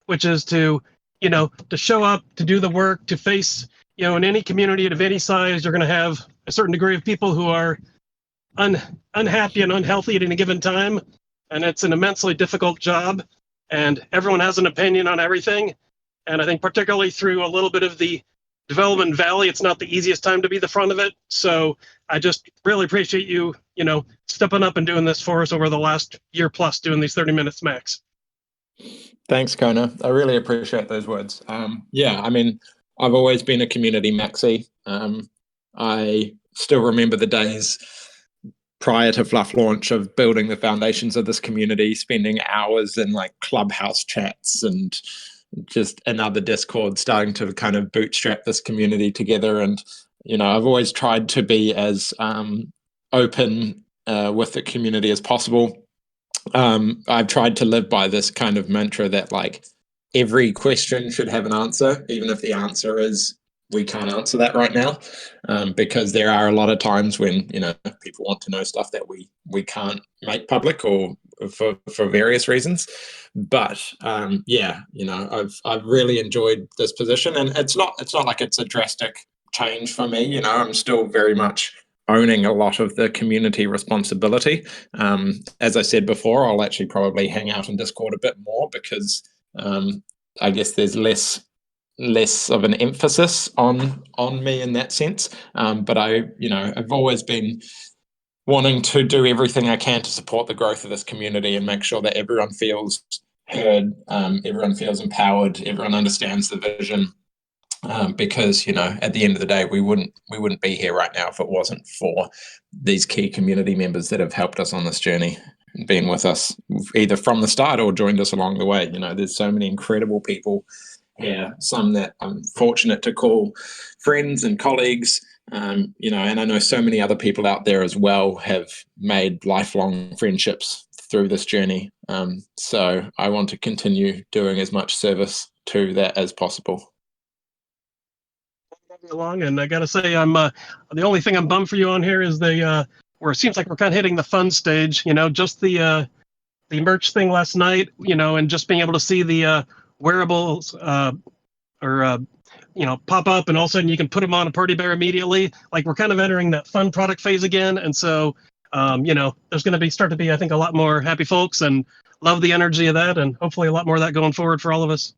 which is to show up, to do the work, to face, in any community of any size, you're going to have a certain degree of people who are unhappy and unhealthy at any given time. And it's an immensely difficult job. And everyone has an opinion on everything. And I think particularly through a little bit of the development valley, it's not the easiest time to be the front of it. So I just really appreciate you, stepping up and doing this for us over the last year plus, doing these 30 minutes max. Thanks, Kona. I really appreciate those words. Yeah, I mean, I've always been a community maxi. I still remember the days prior to Fluff launch of building the foundations of this community, spending hours in like clubhouse chats and just another Discord, starting to kind of bootstrap this community together. And, I've always tried to be as open with the community as possible. I've tried to live by this kind of mantra that like every question should have an answer, even if the answer is we can't answer that right now, because there are a lot of times when people want to know stuff that we can't make public or for various reasons. But yeah, I've really enjoyed this position, and it's not like it's a drastic change for me. I'm still very much owning a lot of the community responsibility. As I said before, I'll actually probably hang out in Discord a bit more because I guess there's less of an emphasis on me in that sense. But I've always been wanting to do everything I can to support the growth of this community and make sure that everyone feels heard, everyone feels empowered, everyone understands the vision. Because at the end of the day, we wouldn't be here right now if it wasn't for these key community members that have helped us on this journey and been with us either from the start or joined us along the way. There's so many incredible people here, some that I'm fortunate to call friends and colleagues, and I know so many other people out there as well have made lifelong friendships through this journey. So I want to continue doing as much service to that as possible. Along, and I gotta say, I'm the only thing I'm bummed for you on here is the where it seems like we're kind of hitting the fun stage. Just the merch thing last night. And just being able to see the wearables pop up, and all of a sudden you can put them on a party bear immediately. Like we're kind of entering that fun product phase again, and so there's going to start to be, I think, a lot more happy folks, and love the energy of that, and hopefully a lot more of that going forward for all of us.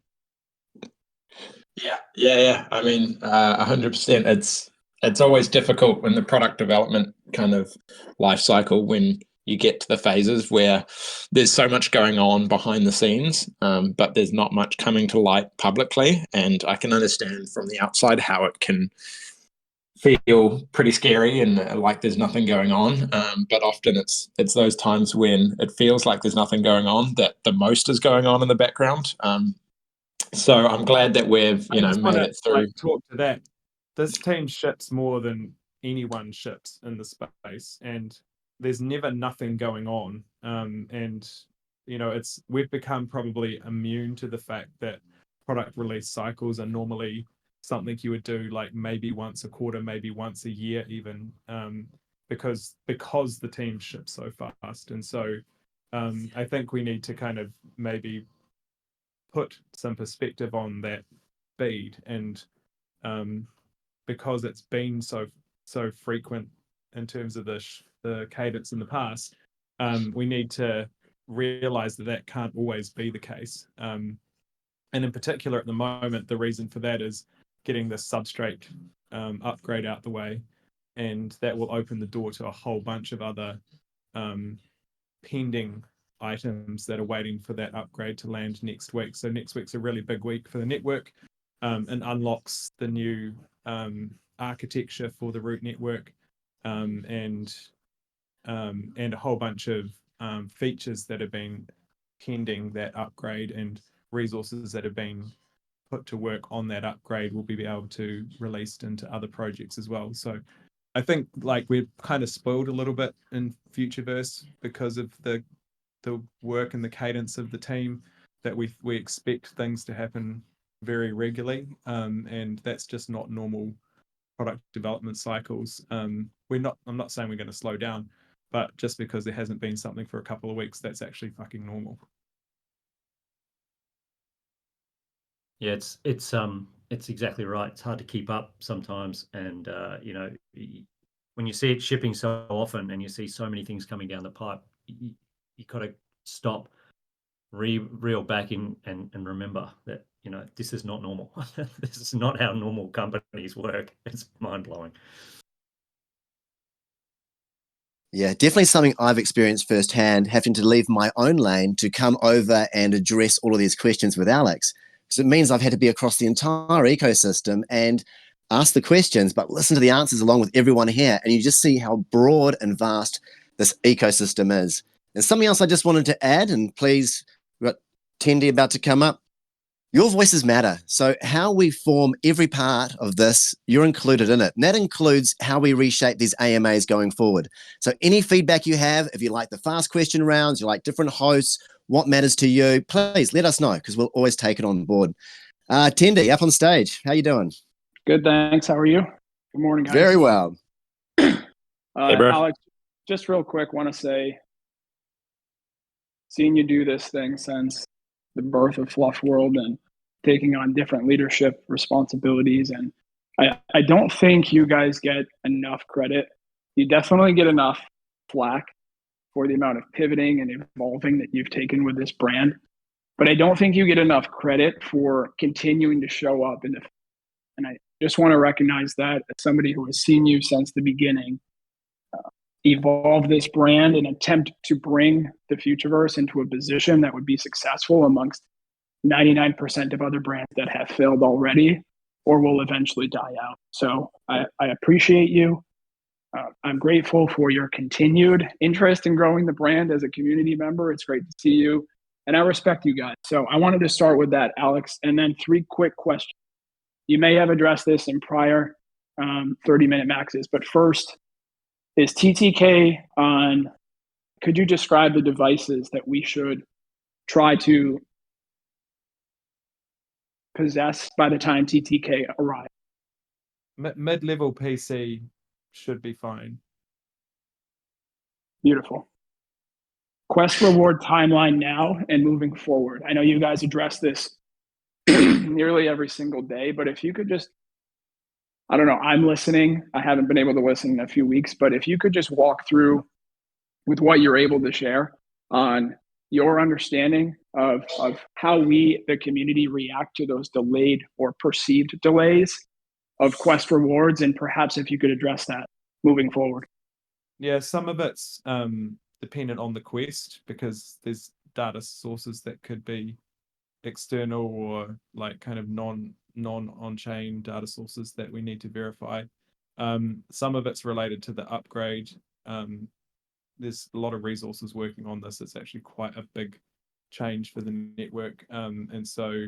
Yeah. I mean, 100%. It's always difficult when the product development kind of life cycle, when you get to the phases where there's so much going on behind the scenes, but there's not much coming to light publicly. And I can understand from the outside how it can feel pretty scary and like there's nothing going on. But often it's those times when it feels like there's nothing going on that the most is going on in the background. So I'm glad that we've, made it through. Talk to that. This team ships more than anyone ships in the space, and there's never nothing going on. And we've become probably immune to the fact that product release cycles are normally something you would do like maybe once a quarter, maybe once a year, even because the team ships so fast. And so I think we need to kind of maybe put some perspective on that speed, and because it's been so frequent in terms of the cadence in the past, we need to realize that can't always be the case. And in particular at the moment, the reason for that is getting the substrate upgrade out the way, and that will open the door to a whole bunch of other pending items that are waiting for that upgrade to land next week. So next week's a really big week for the network, and unlocks the new architecture for the root network, and a whole bunch of features that have been pending that upgrade, and resources that have been put to work on that upgrade will be able to released into other projects as well. So I think like we're kind of spoiled a little bit in Futureverse because of the work and the cadence of the team, that we expect things to happen very regularly, and that's just not normal product development cycles. I'm not saying we're going to slow down, but just because there hasn't been something for a couple of weeks, that's actually fucking normal. Yeah, it's exactly right. It's hard to keep up sometimes, and when you see it shipping so often and you see so many things coming down the pipe, you got to stop, reel back in, and remember that this is not normal. This is not how normal companies work. It's mind blowing. Yeah, definitely something I've experienced firsthand, having to leave my own lane to come over and address all of these questions with Alex. So it means I've had to be across the entire ecosystem and ask the questions, but listen to the answers along with everyone here. And you just see how broad and vast this ecosystem is. And something else I just wanted to add, and please, we've got Tendi about to come up. Your voices matter. So how we form every part of this, you're included in it. And that includes how we reshape these AMAs going forward. So any feedback you have, if you like the fast question rounds, you like different hosts, what matters to you, please let us know, because we'll always take it on board. Tendi, up on stage. How you doing? Good, thanks. How are you? Good morning, guys. Very well. Hey, bro. Alex, just real quick, want to say, seeing you do this thing since the birth of Fluff World and taking on different leadership responsibilities, and I don't think you guys get enough credit. You definitely get enough flack for the amount of pivoting and evolving that you've taken with this brand, but I don't think you get enough credit for continuing to show up and I just want to recognize that as somebody who has seen you since the beginning, evolve this brand and attempt to bring the Futureverse into a position that would be successful amongst 99% of other brands that have failed already or will eventually die out. So I appreciate you. I'm grateful for your continued interest in growing the brand as a community member. It's great to see you, and I respect you guys. So I wanted to start with that, Alex, and then 3 quick questions. You may have addressed this in prior 30-minute maxes, but first, is TTK on? Could you describe the devices that we should try to possess by the time TTK arrives? Mid-level PC should be fine. Beautiful. Quest reward timeline now and moving forward. I know you guys address this nearly every single day, but if you could just, I don't know, I'm listening. I haven't been able to listen in a few weeks, but if you could just walk through with what you're able to share on your understanding of how we, the community, react to those delayed or perceived delays of Quest rewards, and perhaps if you could address that moving forward. Yeah, some of it's dependent on the quest, because there's data sources that could be external or like kind of non on-chain data sources that we need to verify. Some of it's related to the upgrade. There's a lot of resources working on this. It's actually quite a big change for the network, and so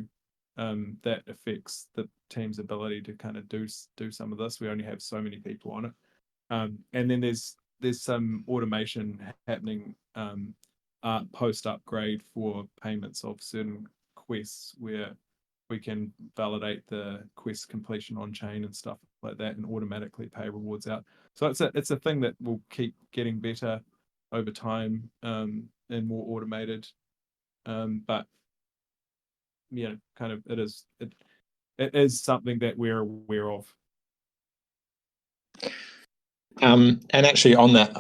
that affects the team's ability to kind of do some of this. We only have so many people on it, and then there's some automation happening post upgrade for payments of certain quests, where we can validate the quest completion on chain and stuff like that, and automatically pay rewards out. So it's a thing that will keep getting better over time, and more automated. But kind of it is something that we're aware of. And actually on that,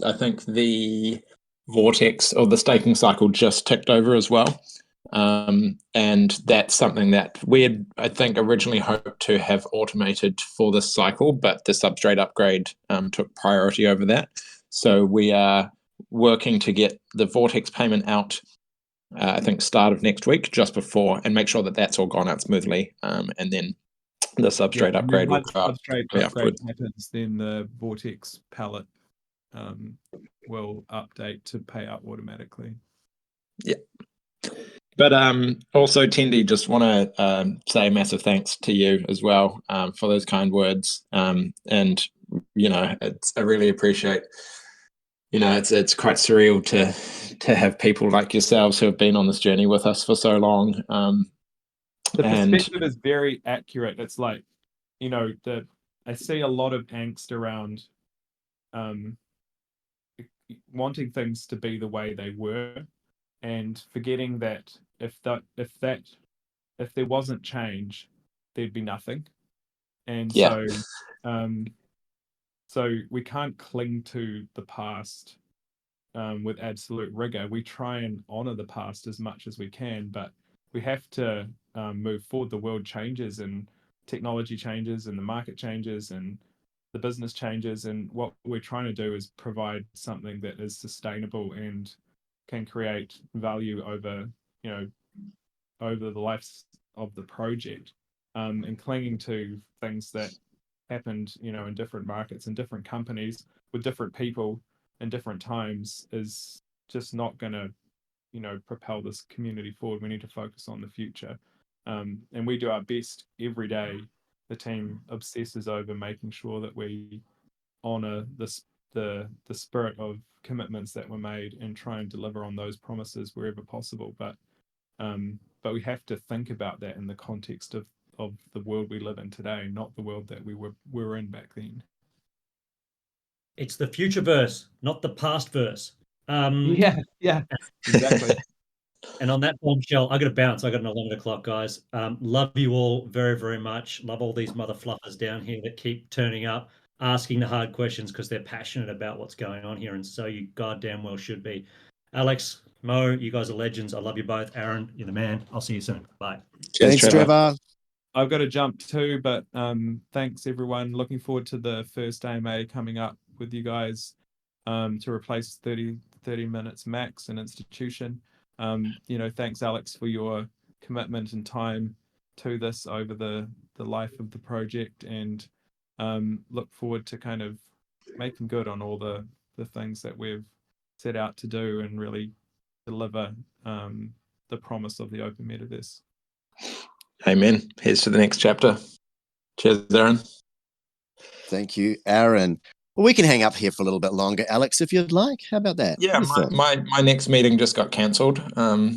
I think the vortex or the staking cycle just ticked over as well. And that's something that we had, I think, originally hoped to have automated for this cycle, but the substrate upgrade took priority over that. So we are working to get the vortex payment out, I think, start of next week, just before, and make sure that that's all gone out smoothly. And then the substrate upgrade will go up substrate upgrade happens, then the vortex palette will update to pay out automatically. Yeah. But also, Tendi, just want to say a massive thanks to you as well for those kind words. And I really appreciate. It's quite surreal to have people like yourselves who have been on this journey with us for so long. The perspective is very accurate. It's like, the I see a lot of angst around wanting things to be the way they were, and forgetting that if there wasn't change, there'd be nothing. And Yeah. so we can't cling to the past with absolute rigor. We try and honor the past as much as we can, but we have to move forward. The world changes, and technology changes, and the market changes, and the business changes. And what we're trying to do is provide something that is sustainable and can create value over, over the life of the project. And clinging to things that happened, in different markets and different companies with different people in different times is just not going to, propel this community forward. We need to focus on the future. And we do our best every day. The team obsesses over making sure that we honor the spirit of commitments that were made and try and deliver on those promises wherever possible. But we have to think about that in the context of the world we live in today, not the world that we were in back then. It's the Futureverse, not the past verse. Yeah, exactly. And on that bombshell, I got to bounce. I got an 11 o'clock, guys. Love you all very, very much. Love all these mother fluffers down here that keep turning up, asking the hard questions because they're passionate about what's going on here. And so you goddamn well should be. Alex, Mo, you guys are legends. I love you both. Aaron, you're the man. I'll see you soon. Bye. Cheers, Thanks, Trevor. I've got to jump too, but thanks everyone. Looking forward to the first AMA coming up with you guys to replace 30 minutes max in institution. Thanks Alex for your commitment and time to this over the life of the project, and look forward to kind of making good on all the things that we've set out to do and really deliver the promise of the open metaverse. Amen. Here's to the next chapter. Cheers, Aaron. Thank you, Aaron. Well, we can hang up here for a little bit longer, Alex, if you'd like. How about that? Yeah, my next meeting just got cancelled,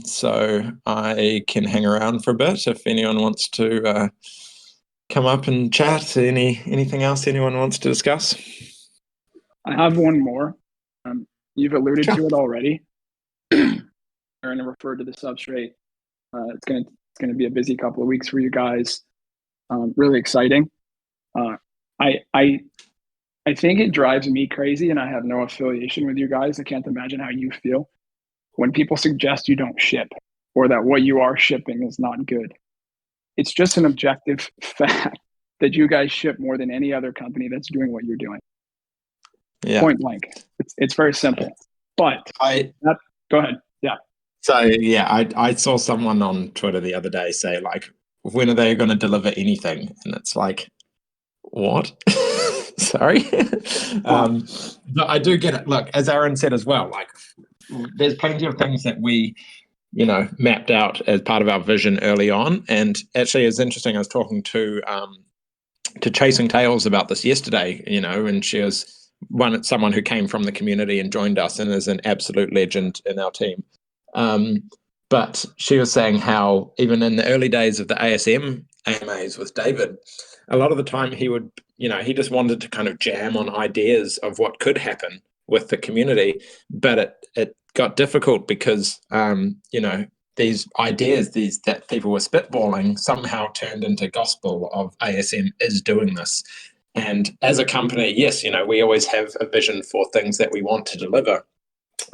so I can hang around for a bit if anyone wants to come up and chat. Anything else anyone wants to discuss? I have one more. You've alluded Sure. to it already. Aaron referred to the substrate. It's going to be a busy couple of weeks for you guys. Really exciting. I think it drives me crazy, and I have no affiliation with you guys. I can't imagine how you feel when people suggest you don't ship or that what you are shipping is not good. It's just an objective fact that you guys ship more than any other company that's doing what you're doing. Yeah. Point blank. It's very simple. But go ahead. Yeah. So yeah, I saw someone on Twitter the other day say, like, when are they going to deliver anything? And it's like, what? Sorry. But I do get it. Look, as Aaron said as well, like, there's plenty of things that we, mapped out as part of our vision early on. And actually, it's interesting. I was talking to Chasing Tales about this yesterday, and she was someone who came from the community and joined us and is an absolute legend in our team. But she was saying how even in the early days of the ASM AMAs with David, a lot of the time he would, he just wanted to kind of jam on ideas of what could happen with the community, but it got difficult because, these ideas that people were spitballing somehow turned into gospel of ASM is doing this. And as a company, yes, we always have a vision for things that we want to deliver,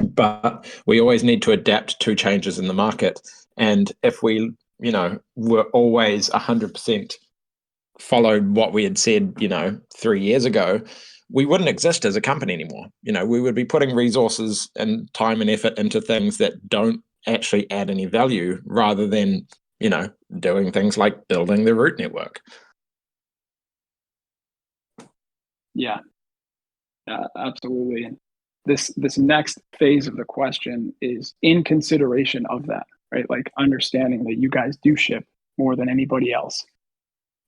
but we always need to adapt to changes in the market. And if we, were always 100% followed what we had said, 3 years ago, we wouldn't exist as a company anymore. We would be putting resources and time and effort into things that don't actually add any value rather than, doing things like building the root network. Yeah, absolutely. And this next phase of the question is in consideration of that, right? Like understanding that you guys do ship more than anybody else.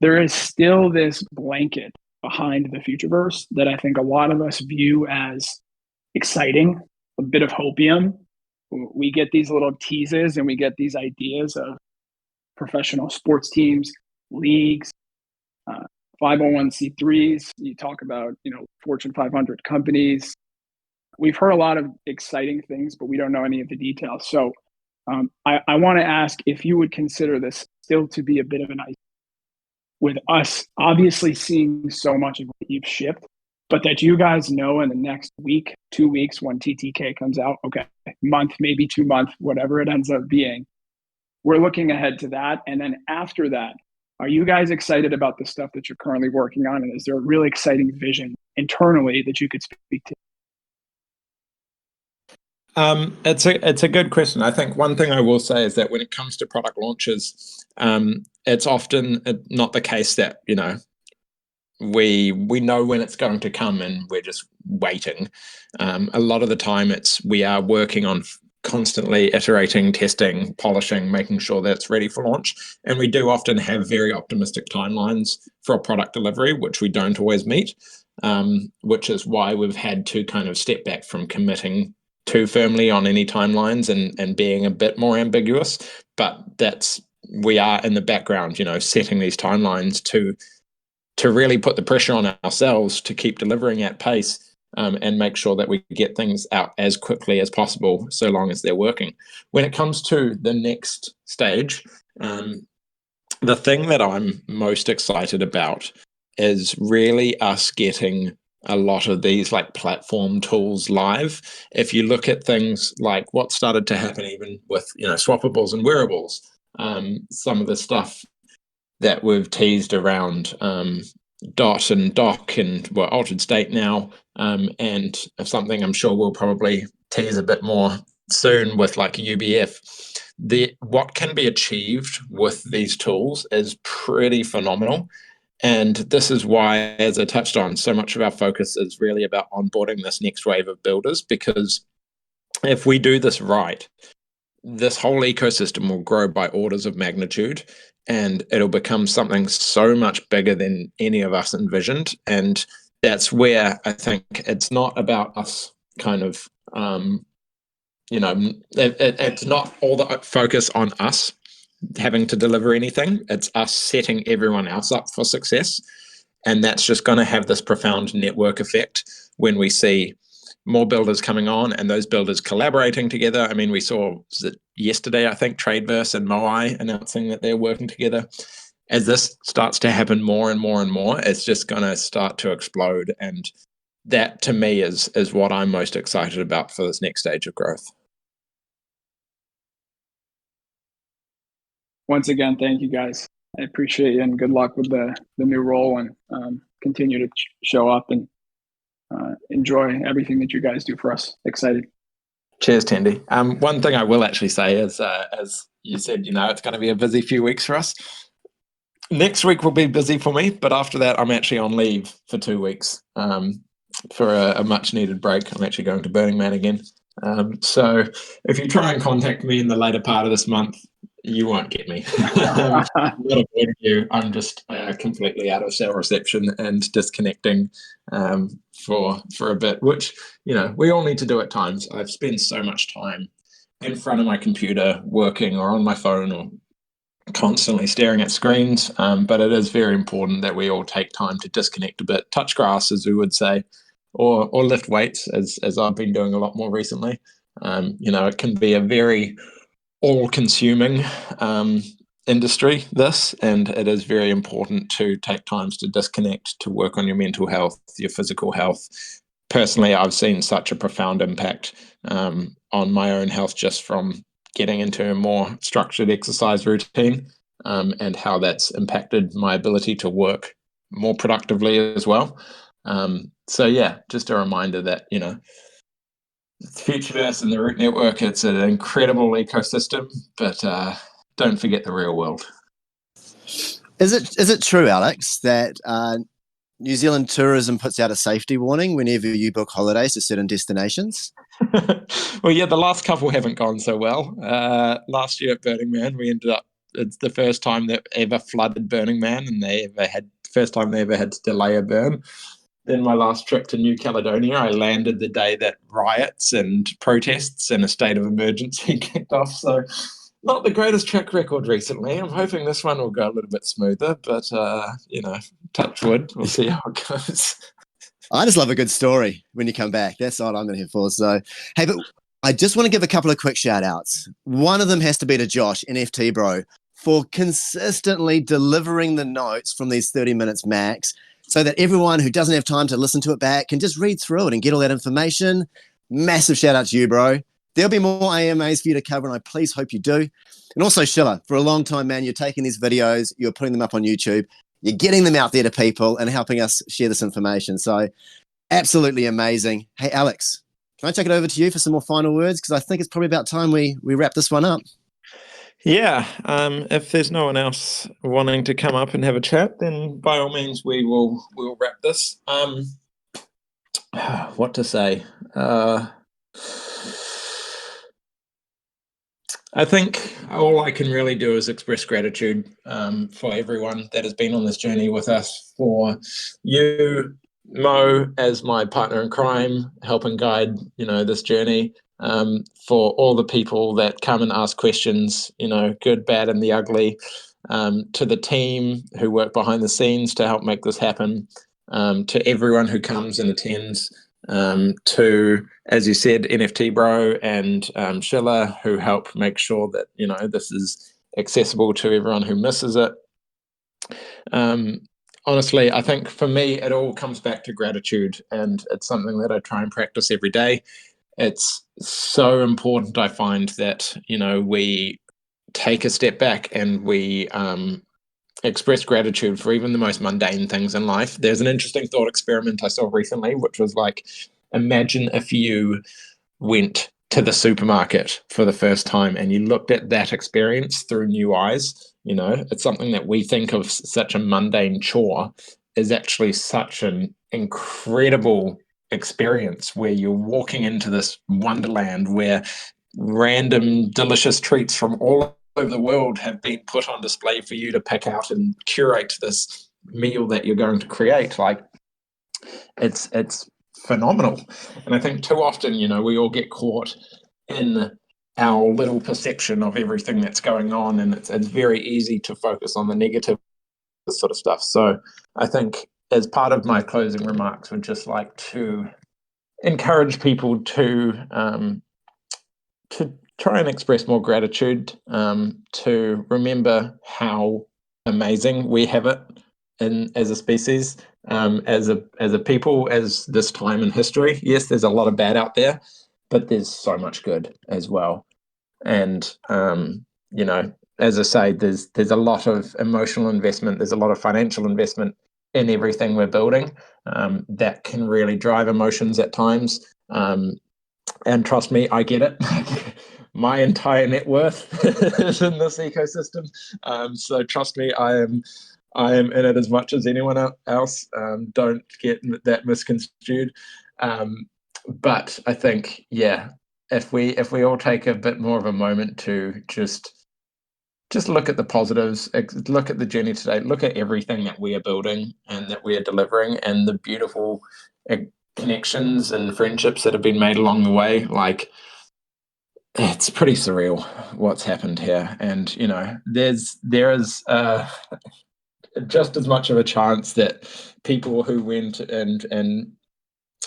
There is still this blanket behind the Futureverse that I think a lot of us view as exciting, a bit of hopium. We get these little teases and we get these ideas of professional sports teams, leagues, 501c3s, you talk about, Fortune 500 companies. We've heard a lot of exciting things, but we don't know any of the details. So I want to ask if you would consider this still to be a bit of an ice, with us obviously seeing so much of what you've shipped, but that you guys know in the next week, 2 weeks, when TTK comes out, okay, month, maybe 2 months, whatever it ends up being, we're looking ahead to that. And then after that, are you guys excited about the stuff that you're currently working on? And is there a really exciting vision internally that you could speak to? It's a good question. I think one thing I will say is that when it comes to product launches, it's often not the case that we know when it's going to come and we're just waiting. A lot of the time, we are working on constantly iterating, testing, polishing, making sure that it's ready for launch. And we do often have very optimistic timelines for a product delivery, which we don't always meet, which is why we've had to kind of step back from committing too firmly on any timelines and being a bit more ambiguous. But we are in the background, setting these timelines to really put the pressure on ourselves to keep delivering at pace, and make sure that we get things out as quickly as possible, so long as they're working. When it comes to the next stage, the thing that I'm most excited about is really us getting a lot of these like platform tools live. If you look at things like what started to happen even with swappables and wearables, some of the stuff that we've teased around DOT and DOC and altered state now, and something I'm sure we'll probably tease a bit more soon with like UBF. What can be achieved with these tools is pretty phenomenal. And this is why, as I touched on, so much of our focus is really about onboarding this next wave of builders, because if we do this right, this whole ecosystem will grow by orders of magnitude, and it'll become something so much bigger than any of us envisioned. And that's where I think it's not about us kind of, it's not all the focus on us having to deliver anything. It's us setting everyone else up for success. And that's just going to have this profound network effect when we see more builders coming on and those builders collaborating together. I mean, we saw yesterday, I think, Tradeverse and Moai announcing that they're working together. As this starts to happen more and more and more, it's just going to start to explode. And that, to me, is what I'm most excited about for this next stage of growth. Once again, thank you guys. I appreciate you, and good luck with the new role, and continue to show up and enjoy everything that you guys do for us. Excited. Cheers, Tandy. One thing I will actually say is, as you said, it's going to be a busy few weeks for us. Next week will be busy for me, but after that, I'm actually on leave for 2 weeks for a much needed break. I'm actually going to Burning Man again. So if you try and contact me in the later part of this month, you won't get me. I'm not avoiding you. I'm just completely out of cell reception and disconnecting for a bit, which we all need to do at times. I've spent so much time in front of my computer working or on my phone or constantly staring at screens, but it is very important that we all take time to disconnect a bit, touch grass, as we would say, or lift weights, as I've been doing a lot more recently. It can be a very all-consuming industry, this, and it is very important to take times to disconnect, to work on your mental health, your physical health. Personally, I've seen such a profound impact on my own health just from getting into a more structured exercise routine, and how that's impacted my ability to work more productively as well. So yeah, just a reminder that Futureverse and the Root Network, it's an incredible ecosystem, but don't forget the real world. Is it true, Alex, that New Zealand tourism puts out a safety warning whenever you book holidays to certain destinations? Well, yeah, the last couple haven't gone so well. Last year at Burning Man, we ended up, it's the first time that ever flooded Burning Man, and first time they ever had to delay a burn. Then my last trip to New Caledonia, I landed the day that riots and protests and a state of emergency kicked off. So not the greatest track record recently. I'm hoping this one will go a little bit smoother, but touch wood. We'll see how it goes. I just love a good story when you come back. That's all I'm here for. So, hey, but I just want to give a couple of quick shout outs. One of them has to be to Josh, NFT Bro, for consistently delivering the notes from these 30 minutes max so that everyone who doesn't have time to listen to it back can just read through it and get all that information. Massive shout out to you, bro. There'll be more AMAs for you to cover, and I please hope you do. And also, Schiller, for a long time, man, you're taking these videos, you're putting them up on YouTube, you're getting them out there to people and helping us share this information. So absolutely amazing. Hey, Alex, can I take it over to you for some more final words? Because I think it's probably about time we wrap this one up. Yeah, if there's no one else wanting to come up and have a chat, then by all means we'll wrap this. What to say? I think all I can really do is express gratitude for everyone that has been on this journey with us, for you, Mo, as my partner in crime, helping guide, this journey, for all the people that come and ask questions, good, bad, and the ugly, to the team who work behind the scenes to help make this happen, to everyone who comes and attends, to, as you said, NFT Bro and Schiller, who help make sure that this is accessible to everyone who misses it. Honestly, I think for me it all comes back to gratitude, and it's something that I try and practice every day. It's so important, I find, that we take a step back and we express gratitude for even the most mundane things in life. There's an interesting thought experiment I saw recently, which was like, imagine if you went to the supermarket for the first time and you looked at that experience through new eyes. It's something that we think of such a mundane chore is actually such an incredible experience where you're walking into this wonderland where random delicious treats from all over the world have been put on display for you to pick out and curate this meal that you're going to create. Like, it's phenomenal. And I think too often, we all get caught in our little perception of everything that's going on, and it's very easy to focus on the negative sort of stuff. So I think as part of my closing remarks, would just like to encourage people to try and express more gratitude, to remember how amazing we have it as a species, as a people, as this time in history. Yes, there's a lot of bad out there, but there's so much good as well. And as I say, there's a lot of emotional investment, there's a lot of financial investment in everything we're building, that can really drive emotions at times. And trust me, I get it. My entire net worth is in this ecosystem. So trust me, I am in it as much as anyone else. Don't get that misconstrued. But I think, if we all take a bit more of a moment to just look at the positives, look at the journey today, look at everything that we are building and that we are delivering, and the beautiful connections and friendships that have been made along the way. Like, it's pretty surreal what's happened here. And there is just as much of a chance that people who went and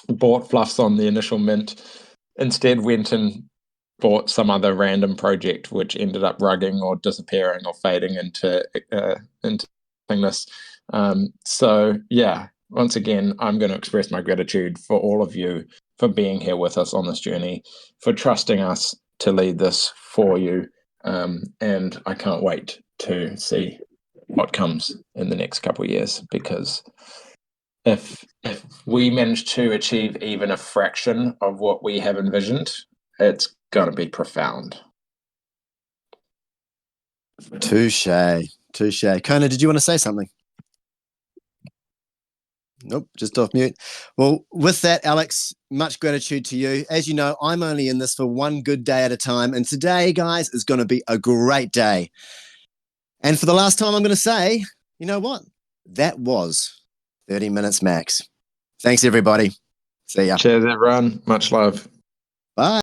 bought fluffs on the initial mint instead went and bought some other random project which ended up rugging or disappearing or fading into nothingness. So once again, I'm going to express my gratitude for all of you for being here with us on this journey, for trusting us to lead this for you, and I can't wait to see what comes in the next couple of years, because if we manage to achieve even a fraction of what we have envisioned, it's going to be profound. Touche. Kona, did you want to say something? Nope, just off mute. Well, with that, Alex, much gratitude to you. As you know, I'm only in this for one good day at a time, and today, guys, is going to be a great day. And for the last time, I'm going to say, you know what? That was 30 minutes max. Thanks, everybody. See ya. Cheers, everyone. Much love. Bye.